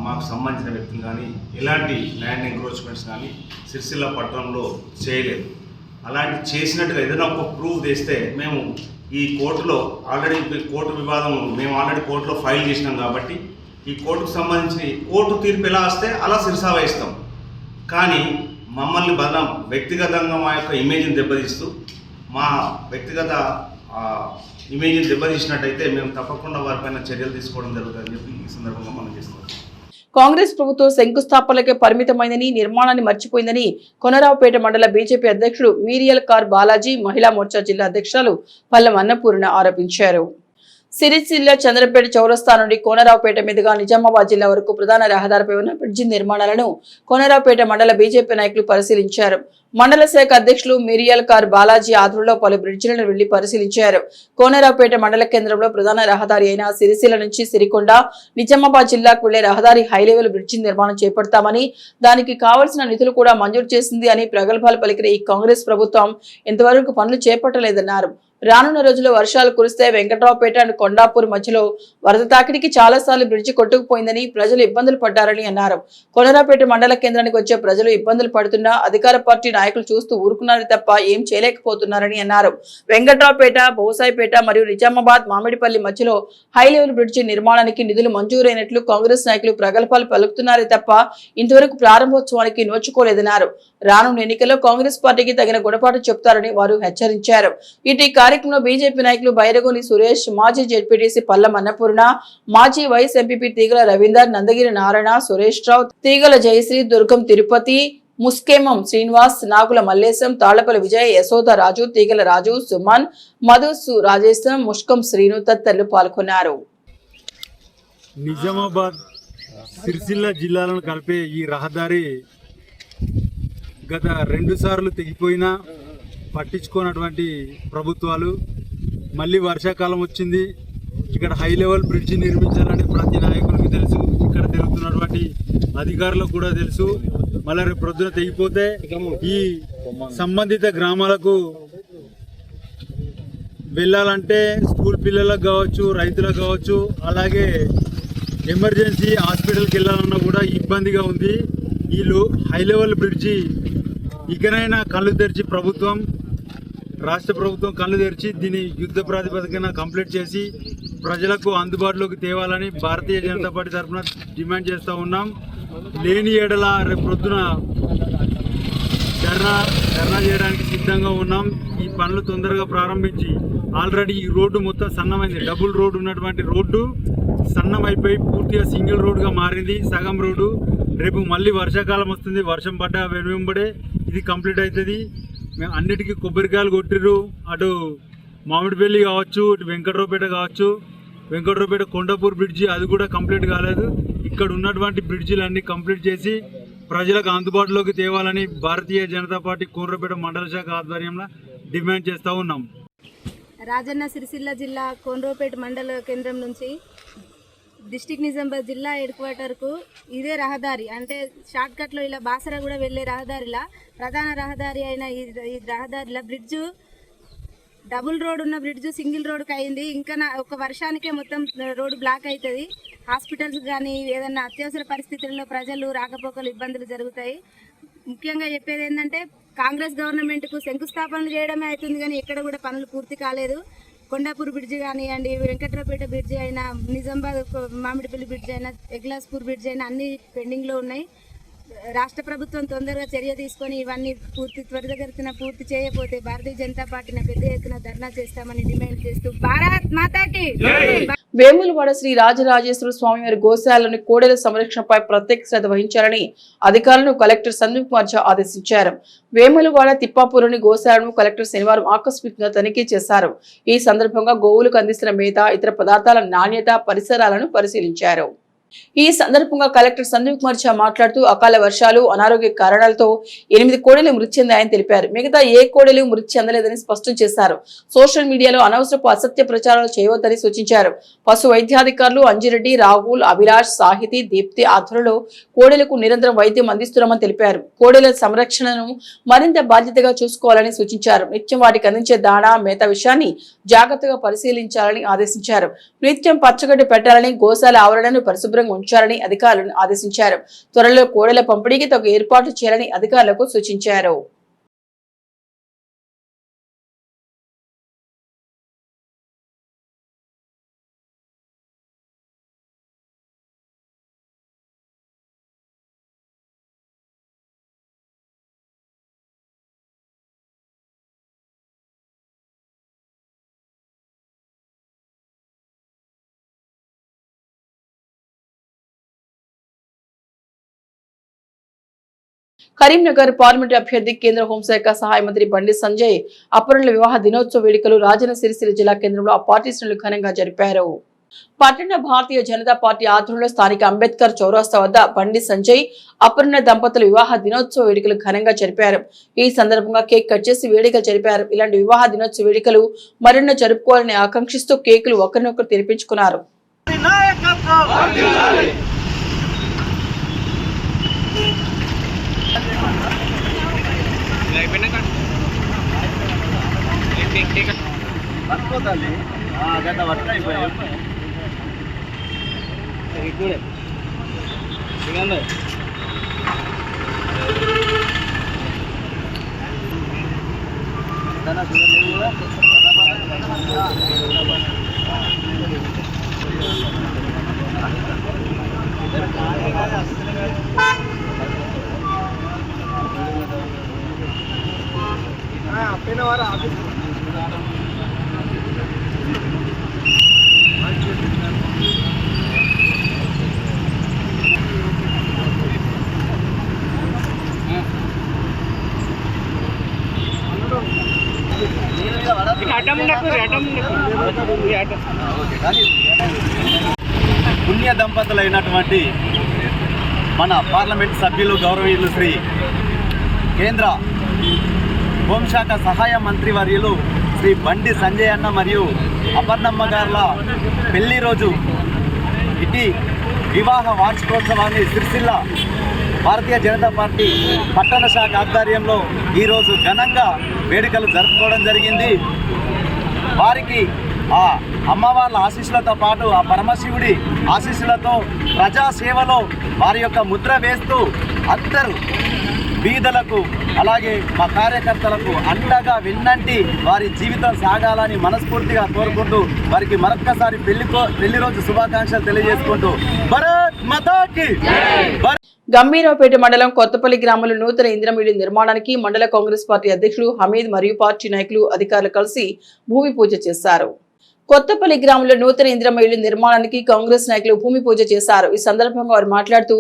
మాకు సంబంధించిన వ్యక్తులు కానీ ఎలాంటి ల్యాండ్ ఎంక్రోచ్మెంట్స్ కానీ సిరిసిల్ల పట్టణంలో చేయలేదు. అలాంటి చేసినట్టుగా ఏదైనా ఒక ప్రూఫ్ తెస్తే మేము ఈ కోర్టులో ఆల్రెడీ కోర్టు వివాదం మేము ఆల్రెడీ కోర్టులో ఫైల్ చేసినాం కాబట్టి ఈ కోర్టుకు సంబంధించి కోర్టు తీర్పు ఎలా వస్తే అలా శిరసా వహిస్తాం. కానీ మమ్మల్ని వ్యక్తిగతంగా మా యొక్క ఇమేజ్ని దెబ్బతీస్తూ మా వ్యక్తిగత ఇమేజ్ని దెబ్బతీసినట్టయితే మేము తప్పకుండా వారిపైన చర్యలు తీసుకోవడం జరుగుతుందని చెప్పి ఈ సందర్భంగా మనం చేస్తున్నాం. కాంగ్రెస్ ప్రభుత్వం శంకుస్థాపనలకే పరిమితమైందని, నిర్మాణాన్ని మర్చిపోయిందని కొనరావుపేట మండల బీజేపీ అధ్యక్షుడు మీరియల్ కార్ బాలాజీ, మహిళా మోర్చా జిల్లా అధ్యక్షురాలు పల్లం అన్నపూర్ణ ఆరోపించారు. సిరిసిల్ల చంద్రపేట చౌరస్తా నుండి కోనరావుపేట మీదుగా నిజామాబాద్ జిల్లా వరకు ప్రధాన రహదారిపై ఉన్న బ్రిడ్జి నిర్మాణాలను కోనరావుపేట మండల బీజేపీ నాయకులు పరిశీలించారు. మండల శాఖ అధ్యక్షులు మిరియల్ కార్ బాలాజీ ఆధ్వర్యంలో పలు బ్రిడ్జిలను వెళ్లి పరిశీలించారు. కోనరావుపేట మండల కేంద్రంలో ప్రధాన రహదారి అయిన సిరిసిల్ల నుంచి సిరికొండ నిజామాబాద్ జిల్లాకు వెళ్లే రహదారి హైలెవెల్ బ్రిడ్జి నిర్మాణం చేపడతామని, దానికి కావలసిన నిధులు కూడా మంజూరు చేసింది అని ప్రగల్భాలు పలికిన ఈ కాంగ్రెస్ ప్రభుత్వం ఇంతవరకు పనులు చేపట్టలేదన్నారు. రానున్న రోజుల్లో వర్షాలు కురిస్తే వెంకట్రావుపేట అండ్ కొండాపూర్ మధ్యలో వరద తాకిడికి చాలాసార్లు బ్రిడ్జి కొట్టుకుపోయిందని, ప్రజలు ఇబ్బందులు పడ్డారని అన్నారు. కొనరావుపేట మండల కేంద్రానికి వచ్చే ప్రజలు ఇబ్బందులు పడుతున్నా అధికార పార్టీ నాయకులు చూస్తూ ఊరుకున్నారు తప్ప ఏం చేయలేకపోతున్నారని అన్నారు. వెంకట్రావుపేట, బోసాయిపేట మరియు నిజామాబాద్ మామిడిపల్లి మధ్యలో హై లెవెల్ బ్రిడ్జి నిర్మాణానికి నిధులు మంజూరైనట్లు కాంగ్రెస్ నాయకులు ప్రగల్భాలు పలుకుతున్నారే తప్ప ఇంతవరకు ప్రారంభోత్సవానికి నోచుకోలేదన్నారు. రానున్న ఎన్నికల్లో కాంగ్రెస్ పార్టీకి తగిన గుణపాఠం చెప్తారని వారు హెచ్చరించారు. ఇటు కార్యక్రమంలో బీజేపీ నాయకులు బైరగోని సురేష్, మాజీ జెడ్పీటీసీ పల్లం అన్నపూర్ణ, మాజీ వైస్ ఎంపీపీ తీగల రవీందర్, నందగిరి నారాయణ, సురేష్ రావు, తీగల జయశ్రీ, దుర్గం తిరుపతి, ముస్కేమం శ్రీనివాస్, నాగుల మల్లేశం, తాళ్లపల్లి విజయ్, యశోద రాజు, తీగల రాజు, సుమన్, మధు రాజేశం, ముష్కం శ్రీను తదితరులు పాల్గొన్నారు. నిజామాబాద్ సిరిసిల్ల జిల్లాలను కలిపే ఈ రహదారి గత 2 సార్లు తెగిపోయినా పట్టించుకున్నటువంటి ప్రభుత్వాలు, మళ్ళీ వర్షాకాలం వచ్చింది, ఇక్కడ హై లెవెల్ బ్రిడ్జి నిర్మించాలని ప్రతి నాయకుడికి తెలుసు, ఇక్కడ తిరుగుతున్నటువంటి అధికారులకు కూడా తెలుసు. మళ్ళీ రేపు ప్రొద్దున తెగిపోతే ఈ సంబంధిత గ్రామాలకు వెళ్ళాలంటే స్కూల్ పిల్లలకు కావచ్చు, రైతులకు కావచ్చు, అలాగే ఎమర్జెన్సీ హాస్పిటల్కి వెళ్ళాలన్నా కూడా ఇబ్బందిగా ఉంది. ఈ హై లెవెల్ బ్రిడ్జి ఇకనైనా కళ్ళు తెరిచి ప్రభుత్వం రాష్ట్ర ప్రభుత్వం కళ్ళు తెరిచి దీన్ని యుద్ధ ప్రాతిపదికన కంప్లీట్ చేసి ప్రజలకు అందుబాటులోకి తేవాలని భారతీయ జనతా పార్టీ తరఫున డిమాండ్ చేస్తూ ఉన్నాం. లేని ఏడల రేపు ప్రొద్దున ధర్నా చేయడానికి సిద్ధంగా ఉన్నాం. ఈ పనులు తొందరగా ప్రారంభించి ఆల్రెడీ ఈ రోడ్డు మొత్తం సన్నమైంది. డబుల్ రోడ్డు ఉన్నటువంటి రోడ్డు సన్నమైపోయి పూర్తిగా సింగిల్ రోడ్డుగా మారింది. సగం రోడ్డు రేపు మళ్ళీ వర్షాకాలం వస్తుంది. వర్షం పడ్డ వెనువెంబడే ఇది కంప్లీట్ అవుతుంది. మేము అన్నిటికీ కొబ్బరికాయలు కొట్టిర్రు. అటు మామిడిపల్లి కావచ్చు, ఇటు వెంకట్రావుపేట కావచ్చు, వెంకట్రావుపేట కొండాపూర్ బ్రిడ్జి అది కూడా కంప్లీట్ కాలేదు. ఇక్కడ ఉన్నటువంటి బ్రిడ్జిలన్నీ కంప్లీట్ చేసి ప్రజలకు అందుబాటులోకి తేవాలని భారతీయ జనతా పార్టీ కోనరాపేట మండల శాఖ ఆధ్వర్యంలో డిమాండ్ చేస్తూ ఉన్నాం. రాజన్న సిరిసిల్ల జిల్లా కోనరాపేట మండల కేంద్రం నుంచి డిస్టిక్ నిజామాబాద్ జిల్లా హెడ్ క్వార్టర్కు ఇదే రహదారి, అంటే షార్ట్ కట్లో ఇలా బాసర కూడా వెళ్ళే రహదారిలా ప్రధాన రహదారి అయిన ఈ రహదారిలో బ్రిడ్జు డబుల్ రోడ్ ఉన్న బ్రిడ్జు సింగిల్ రోడ్కి అయింది. ఇంకా ఒక వర్షానికే మొత్తం రోడ్డు బ్లాక్ అవుతుంది. హాస్పిటల్స్ కానీ ఏదైనా అత్యవసర పరిస్థితుల్లో ప్రజలు రాకపోకలు ఇబ్బందులు జరుగుతాయి. ముఖ్యంగా చెప్పేది ఏంటంటే కాంగ్రెస్ గవర్నమెంట్కు శంకుస్థాపనలు చేయడమే అవుతుంది కానీ ఎక్కడ కూడా పనులు పూర్తి కాలేదు. కొండాపూర్ బ్రిడ్జి కానివ్వండి, వెంకట్రావుపేట బ్రిడ్జి అయినా, నిజామాబాద్ మామిడిపల్లి బ్రిడ్జి అయినా, ఎగ్లాస్పూర్ బ్రిడ్జి అయినా అన్ని పెండింగ్లో ఉన్నాయి. రాష్ట్ర ప్రభుత్వం తొందరగా చర్య తీసుకొని ఇవన్నీ త్వరితగతిన పూర్తి చేయకపోతే భారతీయ జనతా పార్టీని పెద్ద ఎత్తున ధర్నా చేస్తామని డిమాండ్ చేస్తూ భారత్ మాతాకి. వేములవాడ శ్రీ రాజరాజేశ్వర స్వామివారి గోశాలలోని కోడెల సంరక్షణపై ప్రత్యేక శ్రద్ధ వహించాలని అధికారులను కలెక్టర్ సందీప్ కుమార్ ఝా ఆదేశించారు. వేములవాడ తిప్పాపూర్లోని గోశాలను కలెక్టర్ శనివారం ఆకస్మికంగా తనిఖీ చేశారు. ఈ సందర్భంగా గోవులకు అందిస్తున్న మేత, ఇతర పదార్థాల నాణ్యత, పరిసరాలను పరిశీలించారు. ఈ సందర్భంగా కలెక్టర్ సందీప్ కుమార్ ఝా మాట్లాడుతూ అకాల వర్షాలు, అనారోగ్య కారణాలతో 8 కోడెలు మృతి చెందాయని తెలిపారు. మిగతా ఏ కోడెలు మృతి చెందలేదని స్పష్టం చేశారు. సోషల్ మీడియాలో అనవసరపు అసత్య ప్రచారాలు చేయవద్దని సూచించారు. పశు వైద్యాధికారులు అంజిరెడ్డి, రాహుల్, అభిలాష్, సాహితీ, దీప్తి ఆధ్వర్యంలో కోడెలకు నిరంతరం వైద్యం అందిస్తున్నామని తెలిపారు. కోడెల సంరక్షణను మరింత బాధ్యతగా చూసుకోవాలని సూచించారు. నిత్యం వాటికి అందించే దాణా, మేత విషయాన్ని జాగ్రత్తగా పరిశీలించాలని ఆదేశించారు. నిత్యం పచ్చగడ్డి పెట్టాలని, గోశాల ఆవరణను పరిశుభ్రంగా ఉంచాలని అధికారులను ఆదేశించారు. త్వరలో కోడెల పంపిణీకి తగు ఏర్పాట్లు చేయాలని అధికారులకు సూచించారు. కరీంనగర్ పార్లమెంటు అభ్యర్థి కేంద్ర హోంశాఖ సహాయ మంత్రి బండి సంజయ్ అపరుల వివాహ దినోత్సవ వేడుకలు రాజన్న సిరిసిల్ల జిల్లా కేంద్రంలో ఆ పార్టీ శ్రేణులు ఘనంగా జరిపారు. పట్టణ భారతీయ జనతా పార్టీ ఆధ్వర్యంలో స్థానిక అంబేద్కర్ చౌరస్తా వద్ద బండి సంజయ్ అపర్ణ దంపతుల వివాహ దినోత్సవ వేడుకలు ఘనంగా జరిపారు. ఈ సందర్భంగా కేక్ కట్ చేసి వేడుకలు జరిపారు. ఇలాంటి వివాహ దినోత్సవ వేడుకలు మరెన్నో జరుపుకోవాలని ఆకాంక్షిస్తూ కేకులు ఒకరినొకరు తినిపించుకున్నారు. పుణ్య దంపతులైనటువంటి మన పార్లమెంట్ సభ్యులు గౌరవనీయులు శ్రీ కేంద్ర హోంశాఖ సహాయ మంత్రి వర్యులు శ్రీ బండి సంజయ్ అన్న మరియు అపర్ణమ్మ గార్ల పెళ్లి రోజు ఇటీ వివాహ వార్షికోత్సవాన్ని సిరిసిల్ల భారతీయ జనతా పార్టీ పట్టణ శాఖ ఆధ్వర్యంలో ఈరోజు ఘనంగా వేడుకలు జరుపుకోవడం జరిగింది. వారికి ఆ అమ్మవార్ల ఆశీస్సులతో పాటు ఆ పరమశివుడి ఆశీస్సులతో ప్రజాసేవలో వారి యొక్క ముద్ర వేస్తూ అందరూ బీదలకు అలాగే మా కార్యకర్తలకు అండగా వెన్నంటి వారి జీవితం సాగాలని మనస్ఫూర్తిగా కోరుకుంటూ వారికి మరొక్కసారి పెళ్లి రోజు శుభాకాంక్షలు తెలియజేసుకుంటూ భారత్ మాతాకి గంభీరావుపేట మండలం కొత్తపల్లి గ్రామంలో నూతన ఇందిరమ్మ ఇళ్ల నిర్మాణానికి మండల కాంగ్రెస్ పార్టీ అధ్యక్షులు హమీద్ మరియు పార్టీ నాయకులు అధికారులు కలిసి భూమి పూజ చేశారు. కొత్తపల్లి గ్రామంలో నూతన ఇందిరమ్మ ఇళ్ల నిర్మాణానికి కాంగ్రెస్ నాయకులు భూమి పూజ చేశారు. ఈ సందర్భంగా వారు మాట్లాడుతూ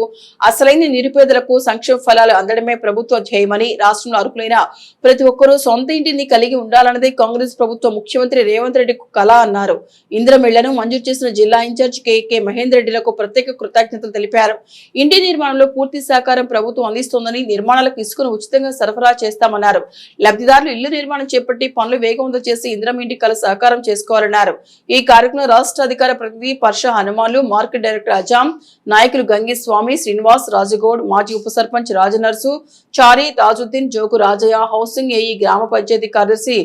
అసలైన నిరుపేదలకు సంక్షేమ ఫలాలు అందడమే ప్రభుత్వం ధ్యేయమని, రాష్ట్రంలో అర్హులైన ప్రతి ఒక్కరూ సొంత ఇంటిని కలిగి ఉండాలన్నదే కాంగ్రెస్ ప్రభుత్వం ముఖ్యమంత్రి రేవంత్ రెడ్డి కళ అన్నారు. ఇందిరమ్మ ఇళ్లను మంజూరు చేసిన జిల్లా ఇన్ఛార్జ్ కె మహేందర్ రెడ్డిలకు ప్రత్యేక కృతజ్ఞతలు తెలిపారు. ఇంటి నిర్మాణంలో పూర్తి సహకారం ప్రభుత్వం అందిస్తోందని, నిర్మాణాలకు ఇసుకను ఉచితంగా సరఫరా చేస్తామన్నారు. లబ్ధిదారులు ఇళ్ల నిర్మాణం చేపట్టి పనులు వేగవంతం చేసి ఇందిరమ్మ ఇంటి కళ సహకారం చేసుకోవాలన్నారు. ఈ కార్యక్రమంలో రాష్ట్ర అధికార ప్రతినిధి పర్ష హనుమాన్లు, మార్కెట్ డైరెక్టర్ అజాం, నాయకులు గంగి స్వామి, శ్రీనివాస్, రాజగౌడ్, మాజీ ఉప సర్పంచ్ రాజనర్సు, చారి, రాజుద్దీన్, జోగు రాజయ్య, హౌసింగ్ ఏఈ, గ్రామ పంచాయతీ కార్యదర్శి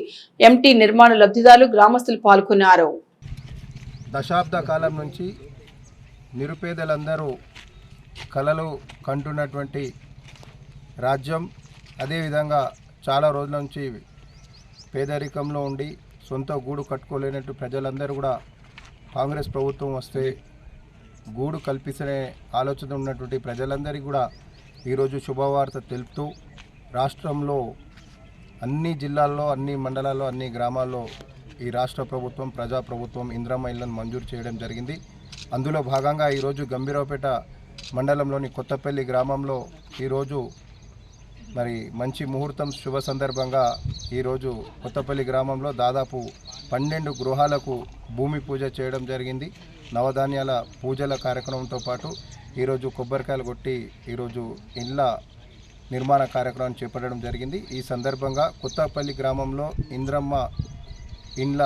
ఎంటీ, నిర్మాణ లబ్ధిదారులు, గ్రామస్తులు పాల్గొన్నారు. దశాబ్ద కాలం నుంచి నిరుపేదలందరూ కలలు కంటున్నటువంటి రాజ్యం, అదేవిధంగా చాలా రోజుల నుంచి పేదరికంలో ఉండి సొంత గూడు కట్టుకోలేనట్టు ప్రజలందరూ కూడా కాంగ్రెస్ ప్రభుత్వం వస్తే గూడు కల్పించే ఆలోచన ఉన్నటువంటి ప్రజలందరికీ కూడా ఈరోజు శుభవార్త తెలుపుతూ రాష్ట్రంలో అన్ని జిల్లాల్లో, అన్ని మండలాల్లో, అన్ని గ్రామాల్లో ఈ రాష్ట్ర ప్రభుత్వం, ప్రజాప్రభుత్వం ఇందిరమ్మ ఇళ్లను మంజూరు చేయడం జరిగింది. అందులో భాగంగా ఈరోజు గంభీరావుపేట మండలంలోని కొత్తపల్లి గ్రామంలో ఈరోజు మరి మంచి ముహూర్తం శుభ సందర్భంగా ఈరోజు కొత్తపల్లి గ్రామంలో దాదాపు 12 గృహాలకు భూమి పూజ చేయడం జరిగింది. నవధాన్యాల పూజల కార్యక్రమంతో పాటు ఈరోజు కొబ్బరికాయలు కొట్టి ఈరోజు ఇళ్ళ నిర్మాణ కార్యక్రమం చేపట్టడం జరిగింది. ఈ సందర్భంగా కొత్తపల్లి గ్రామంలో ఇందిరమ్మ ఇండ్ల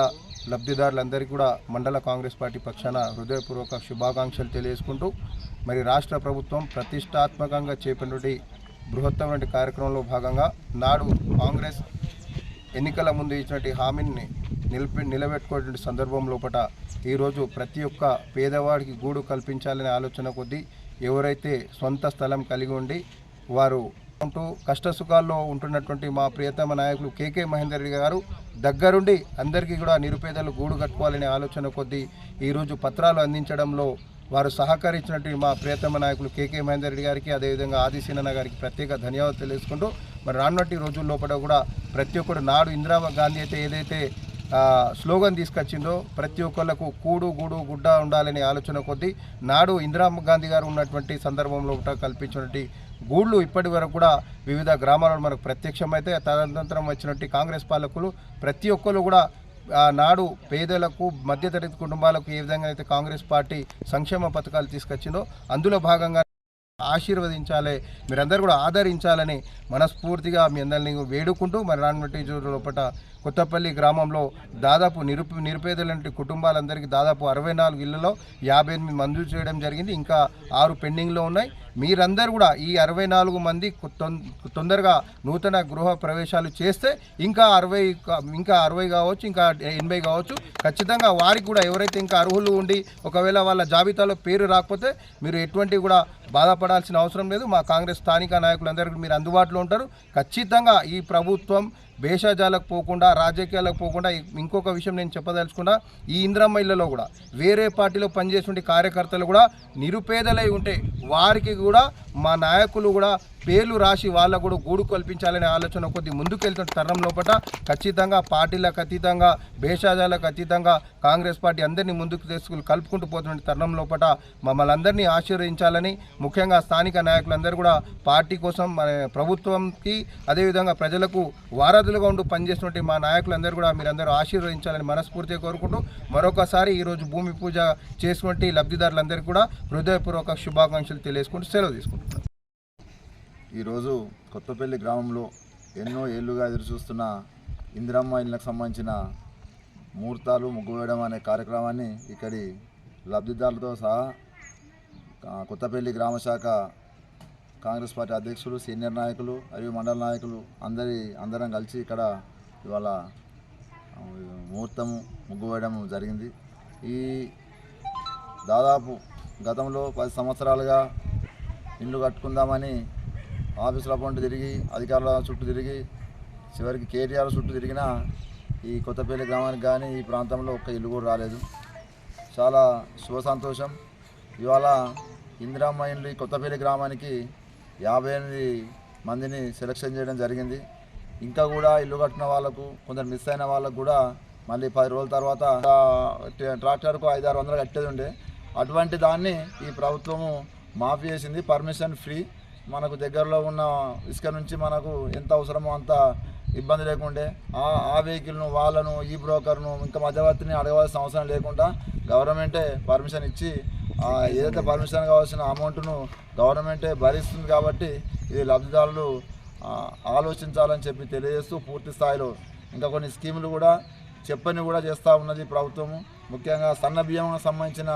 లబ్ధిదారులందరికీ కూడా మండల కాంగ్రెస్ పార్టీ పక్షాన హృదయపూర్వక శుభాకాంక్షలు తెలియజేసుకుంటూ మరి రాష్ట్ర ప్రభుత్వం ప్రతిష్టాత్మకంగా చేపట్టి బృహత్తమైన కార్యక్రమంలో భాగంగా నాడు కాంగ్రెస్ ఎన్నికల ముందు ఇచ్చినటువంటి హామీని నిలబెట్టుకునే సందర్భం లోపల ఈరోజు ప్రతి ఒక్క పేదవాడికి గూడు కల్పించాలనే ఆలోచన కొద్దీ ఎవరైతే సొంత స్థలం కలిగి ఉండి వారు కష్టసుఖాల్లో ఉంటున్నటువంటి మా ప్రియతమ నాయకులు కె మహేందర్ రెడ్డి గారు దగ్గరుండి అందరికీ కూడా నిరుపేదలు గూడు కట్టుకోవాలనే ఆలోచన కొద్దీ ఈరోజు పత్రాలు అందించడంలో వారు సహకరించినట్టు మా ప్రియతమ నాయకులు కె మహేందర్ రెడ్డి గారికి, అదేవిధంగా ఆదిశీనన్న గారికి ప్రత్యేక ధన్యవాదాలు తెలియజేసుకుంటూ మరి రానున్నటి రోజుల్లోపల కూడా ప్రతి ఒక్కరు నాడు ఇందిరా గాంధీ అయితే ఏదైతే స్లోగన్ తీసుకొచ్చిందో ప్రతి ఒక్కళ్ళకు కూడు గూడు గుడ్డ ఉండాలనే ఆలోచన కొద్దీ నాడు ఇందిరా గాంధీ గారు ఉన్నటువంటి సందర్భంలో కల్పించినటువంటి గూళ్ళు ఇప్పటి వరకు కూడా వివిధ గ్రామాలలో మనకు ప్రత్యక్షమైతే తదనంతరం వచ్చినట్టు కాంగ్రెస్ పాలకులు ప్రతి ఒక్కరు కూడా నాడు పేదలకు, మధ్యతరగతి కుటుంబాలకు ఏ విధంగా అయితే కాంగ్రెస్ పార్టీ సంక్షేమ పథకాలు తీసుకొచ్చిందో అందులో భాగంగా ఆశీర్వదించాలి, మీరందరూ కూడా ఆదరించాలని మనస్ఫూర్తిగా మీ అందరినీ వేడుకుంటూ మరి రానున్నటి లోపల కొత్తపల్లి గ్రామంలో దాదాపు నిరుపేదలంటి కుటుంబాలందరికీ దాదాపు 64 ఇళ్లలో 58 మంజూరు చేయడం జరిగింది. ఇంకా 6 పెండింగ్లో ఉన్నాయి. మీరందరూ కూడా ఈ 64 మంది తొందరగా నూతన గృహ ప్రవేశాలు చేస్తే ఇంకా 60 కావచ్చు, ఇంకా 80 కావచ్చు. ఖచ్చితంగా వారికి కూడా ఎవరైతే ఇంకా అర్హులు ఉండి ఒకవేళ వాళ్ళ జాబితాలో పేరు రాకపోతే మీరు ఎటువంటి కూడా బాధపడాల్సిన అవసరం లేదు. మా కాంగ్రెస్ స్థానిక నాయకులందరికీ మీరు అందుబాటులో ఉంటారు. ఖచ్చితంగా ఈ ప్రభుత్వం భేషజాలకు పోకుండా, రాజకీయాలకు పోకుండా ఇంకొక విషయం నేను చెప్పదలుచుకున్నా, ఈ ఇందిరమ్మ ఇళ్లలో కూడా వేరే పార్టీలో పనిచేసే కార్యకర్తలు కూడా నిరుపేదలై ఉంటే వారికి కూడా మా నాయకులు కూడా పేర్లు రాసి వాళ్ళకు కూడా గూడు కల్పించాలనే ఆలోచన కొద్ది ముందుకెళ్తున్న తరుణం లోపల ఖచ్చితంగా పార్టీలకు అతీతంగా, భేషజాలకు అతీతంగా కాంగ్రెస్ పార్టీ అందరినీ ముందుకు తీసుకుని కలుపుకుంటూ పోతున్న తరుణం లోపల మమ్మల్ని అందరినీ ఆశీర్వదించాలని, ముఖ్యంగా స్థానిక నాయకులందరూ కూడా పార్టీ కోసం మన ప్రభుత్వంకి అదేవిధంగా ప్రజలకు వారధులుగా ఉంటూ పనిచేస్తున్నట్టు మా నాయకులందరూ కూడా మీరందరూ ఆశీర్వదించాలని మనస్ఫూర్తిగా కోరుకుంటూ మరొకసారి ఈరోజు భూమి పూజ చేసుకుంటే లబ్ధిదారులందరికీ కూడా హృదయపూర్వక శుభాకాంక్షలు తెలియజేసుకుంటూ సెలవు తీసుకుంటున్నాను. ఈరోజు కొత్తపల్లి గ్రామంలో ఎన్నో ఏళ్లుగా ఎదురుచూస్తున్న ఇందిరమ్మ ఇళ్లకు సంబంధించిన ముహూర్తాలు ముగ్గువేయడం అనే కార్యక్రమాన్ని ఇక్కడి లబ్ధిదారులతో సహా కొత్తపల్లి గ్రామ శాఖ కాంగ్రెస్ పార్టీ అధ్యక్షులు, సీనియర్ నాయకులు మరియు మండల నాయకులు అందరం కలిసి ఇక్కడ ఇవాళ ముహూర్తము ముగ్గు వేయడం జరిగింది. ఈ దాదాపు గతంలో 10 సంవత్సరాలుగా ఇల్లు కట్టుకుందామని ఆఫీసుల పంట తిరిగి అధికారుల చుట్టూ తిరిగి చివరికి కేటీఆర్ చుట్టూ తిరిగినా ఈ కొత్తపల్లి గ్రామానికి కానీ ఈ ప్రాంతంలో ఒక్క ఇల్లు కూడా రాలేదు. చాలా శుభ సంతోషం. ఇవాళ ఇందిరమ్మ ఇండ్లు ఈ కొత్తపల్లి గ్రామానికి 58 మందిని సెలక్షన్ చేయడం జరిగింది. ఇంకా కూడా ఇల్లు కట్టిన వాళ్ళకు కొందరు మిస్ అయిన వాళ్ళకు కూడా మళ్ళీ 10 రోజుల తర్వాత ట్రాక్టర్కు 500-600 కట్టేది ఉండే, అటువంటి దాన్ని ఈ ప్రభుత్వము మాఫీ చేసింది. Permission free. మనకు దగ్గరలో ఉన్న ఇసుక నుంచి మనకు ఎంత అవసరమో అంత ఇబ్బంది లేకుండే ఆ వెహికల్ను వాళ్ళను ఈ బ్రోకర్ను ఇంకా మధ్యవర్తిని అడగవలసిన అవసరం లేకుండా గవర్నమెంటే పర్మిషన్ ఇచ్చి ఏదైతే పర్మిషన్ కావాల్సిన అమౌంట్ను గవర్నమెంటే భరిస్తుంది. కాబట్టి ఇది లబ్ధిదారులు ఆలోచించాలని చెప్పి తెలియజేస్తూ పూర్తి స్థాయిలో ఇంకా కొన్ని స్కీములు కూడా చెప్పని కూడా చేస్తూ ఉన్నది ప్రభుత్వము. ముఖ్యంగా సన్న బియ్యం సంబంధించిన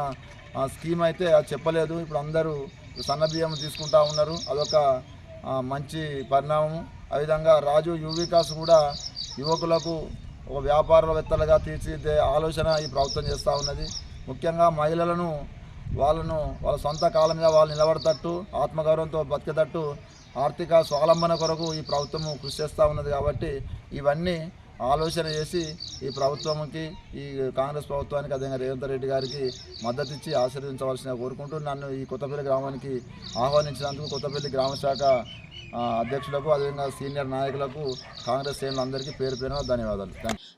స్కీమ్ అయితే అది చెప్పలేదు. ఇప్పుడు అందరూ సన్న బియ్యం తీసుకుంటూ ఉన్నారు. అదొక మంచి పరిణామము. అదేవిధంగా రాజు యువ వికాస్ కూడా యువకులకు ఒక వ్యాపారవేత్తలుగా తీర్చిదిద్దే ఆలోచన ఈ ప్రభుత్వం చేస్తూ ఉన్నది. ముఖ్యంగా మహిళలను వాళ్ళ సొంత కాలం మీద వాళ్ళు నిలబడతట్టు ఆత్మగౌరవంతో బతికేటట్టు ఆర్థిక స్వావలంబన కొరకు ఈ ప్రభుత్వము కృషి చేస్తూ ఉన్నది. కాబట్టి ఇవన్నీ ఆలోచన చేసి ఈ ప్రభుత్వంకి ఈ కాంగ్రెస్ ప్రభుత్వానికి అదేవిధంగా రేవంత్ రెడ్డి గారికి మద్దతు ఇచ్చి ఆశీర్వదించవలసిన కోరుకుంటూ నన్ను ఈ కొత్తపల్లి గ్రామానికి ఆహ్వానించినందుకు కొత్తపల్లి గ్రామ శాఖ అధ్యక్షులకు అదేవిధంగా సీనియర్ నాయకులకు కాంగ్రెస్ శ్రేణులందరికీ పేరు పేరున ధన్యవాదాలు.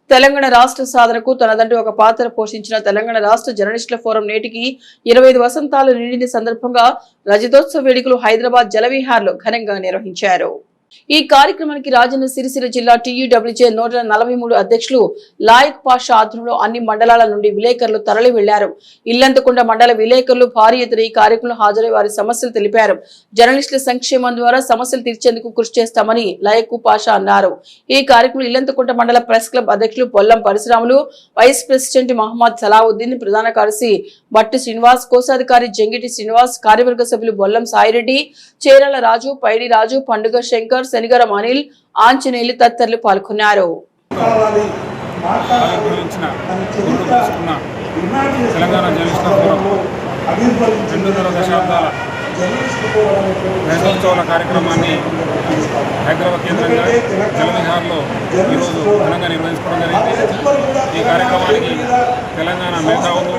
తెలంగాణ రాష్ట్ర సాధనకు తనదంటూ ఒక పాత్ర పోషించిన తెలంగాణ రాష్ట్ర జర్నలిస్టుల ఫోరం నేటికి 25 వసంతాలు నిండిన సందర్భంగా రజతోత్సవ వేడుకలు హైదరాబాద్ జలవిహార్లో ఘనంగా నిర్వహించారు. ఈ కార్యక్రమానికి రాజన్న సిరిసిల్ల జిల్లా TUWJ 143 అధ్యక్షులు లాయక్ పాషా ఆధ్వర్యంలో అన్ని మండలాల నుండి విలేకరులు తరలి వెళ్లారు. ఇల్లంతకుంట మండల విలేకరులు భారీ ఎత్తున ఈ కార్యక్రమంలో హాజరై వారి సమస్యలు తెలిపారు. జర్నలిస్టుల సంక్షేమం ద్వారా సమస్యలు తీర్చేందుకు కృషి చేస్తామని లాయక్ పాషా అన్నారు. ఈ కార్యక్రమంలో ఇల్లంతకుంట మండల ప్రెస్ క్లబ్ అధ్యక్షులు పొల్లం పరశురాములు, వైస్ ప్రెసిడెంట్ మహమ్మద్ సలావుద్దీన్, ప్రధాన కార్యదర్శి బట్టి శ్రీనివాస్, కోశాధికారి జంగిటి శ్రీనివాస్, కార్యవర్గ సభ్యులు బొల్లం సాయిరెడ్డి, చేరాల రాజు, పైడి రాజు, పండుగ శంకర్, శనిగరం అనిల్, ఆంజనేయులు తదితరులు పాల్గొన్నారు. తెలంగాణ జర్నలిస్టుల ఫోరం 2.5 దశాబ్దాల రజతోత్సవాల కార్యక్రమాన్ని హైదరాబాద్ కేంద్రంగా జలవిహార్లో ఈరోజు ఘనంగా నిర్వహించుకోవడం జరిగింది. ఈ కార్యక్రమానికి తెలంగాణ మేధావులు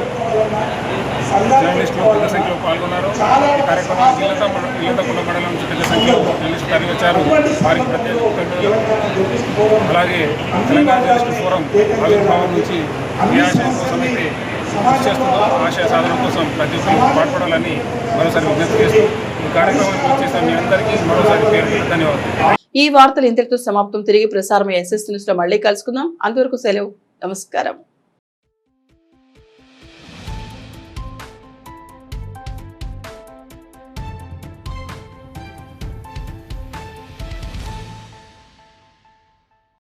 జర్నలిస్టులు పెద్ద సంఖ్యలో పాల్గొన్నారు. ఈ కార్యక్రమానికి ఇల్లంతకుంట మండలం నుంచి పెద్ద సంఖ్యలో జర్నలిస్టులు తరలివచ్చారు. వారికి ప్రత్యేక అలాగే తెలంగాణ జర్నలిస్టు ఫోరం ఆవిర్భావం నుంచి ఏ ఆశయం కోసమైతే కృషి చేస్తుందో ఆశయ సాధన కోసం ప్రతి ఒక్కరు పాటుపడాలని మరోసారి విజ్ఞప్తి చేస్తూ ఈ కార్యక్రమానికి వచ్చేసిన మీ అందరికీ మరోసారి పేరు ధన్యవాదాలు. ఈ వార్తలు ఇంతటితో సమాప్తం. తిరిగి ప్రసారం SS న్యూస్ లో మళ్ళీ కలుసుకుందాం. అంతవరకు సెలవు. నమస్కారం.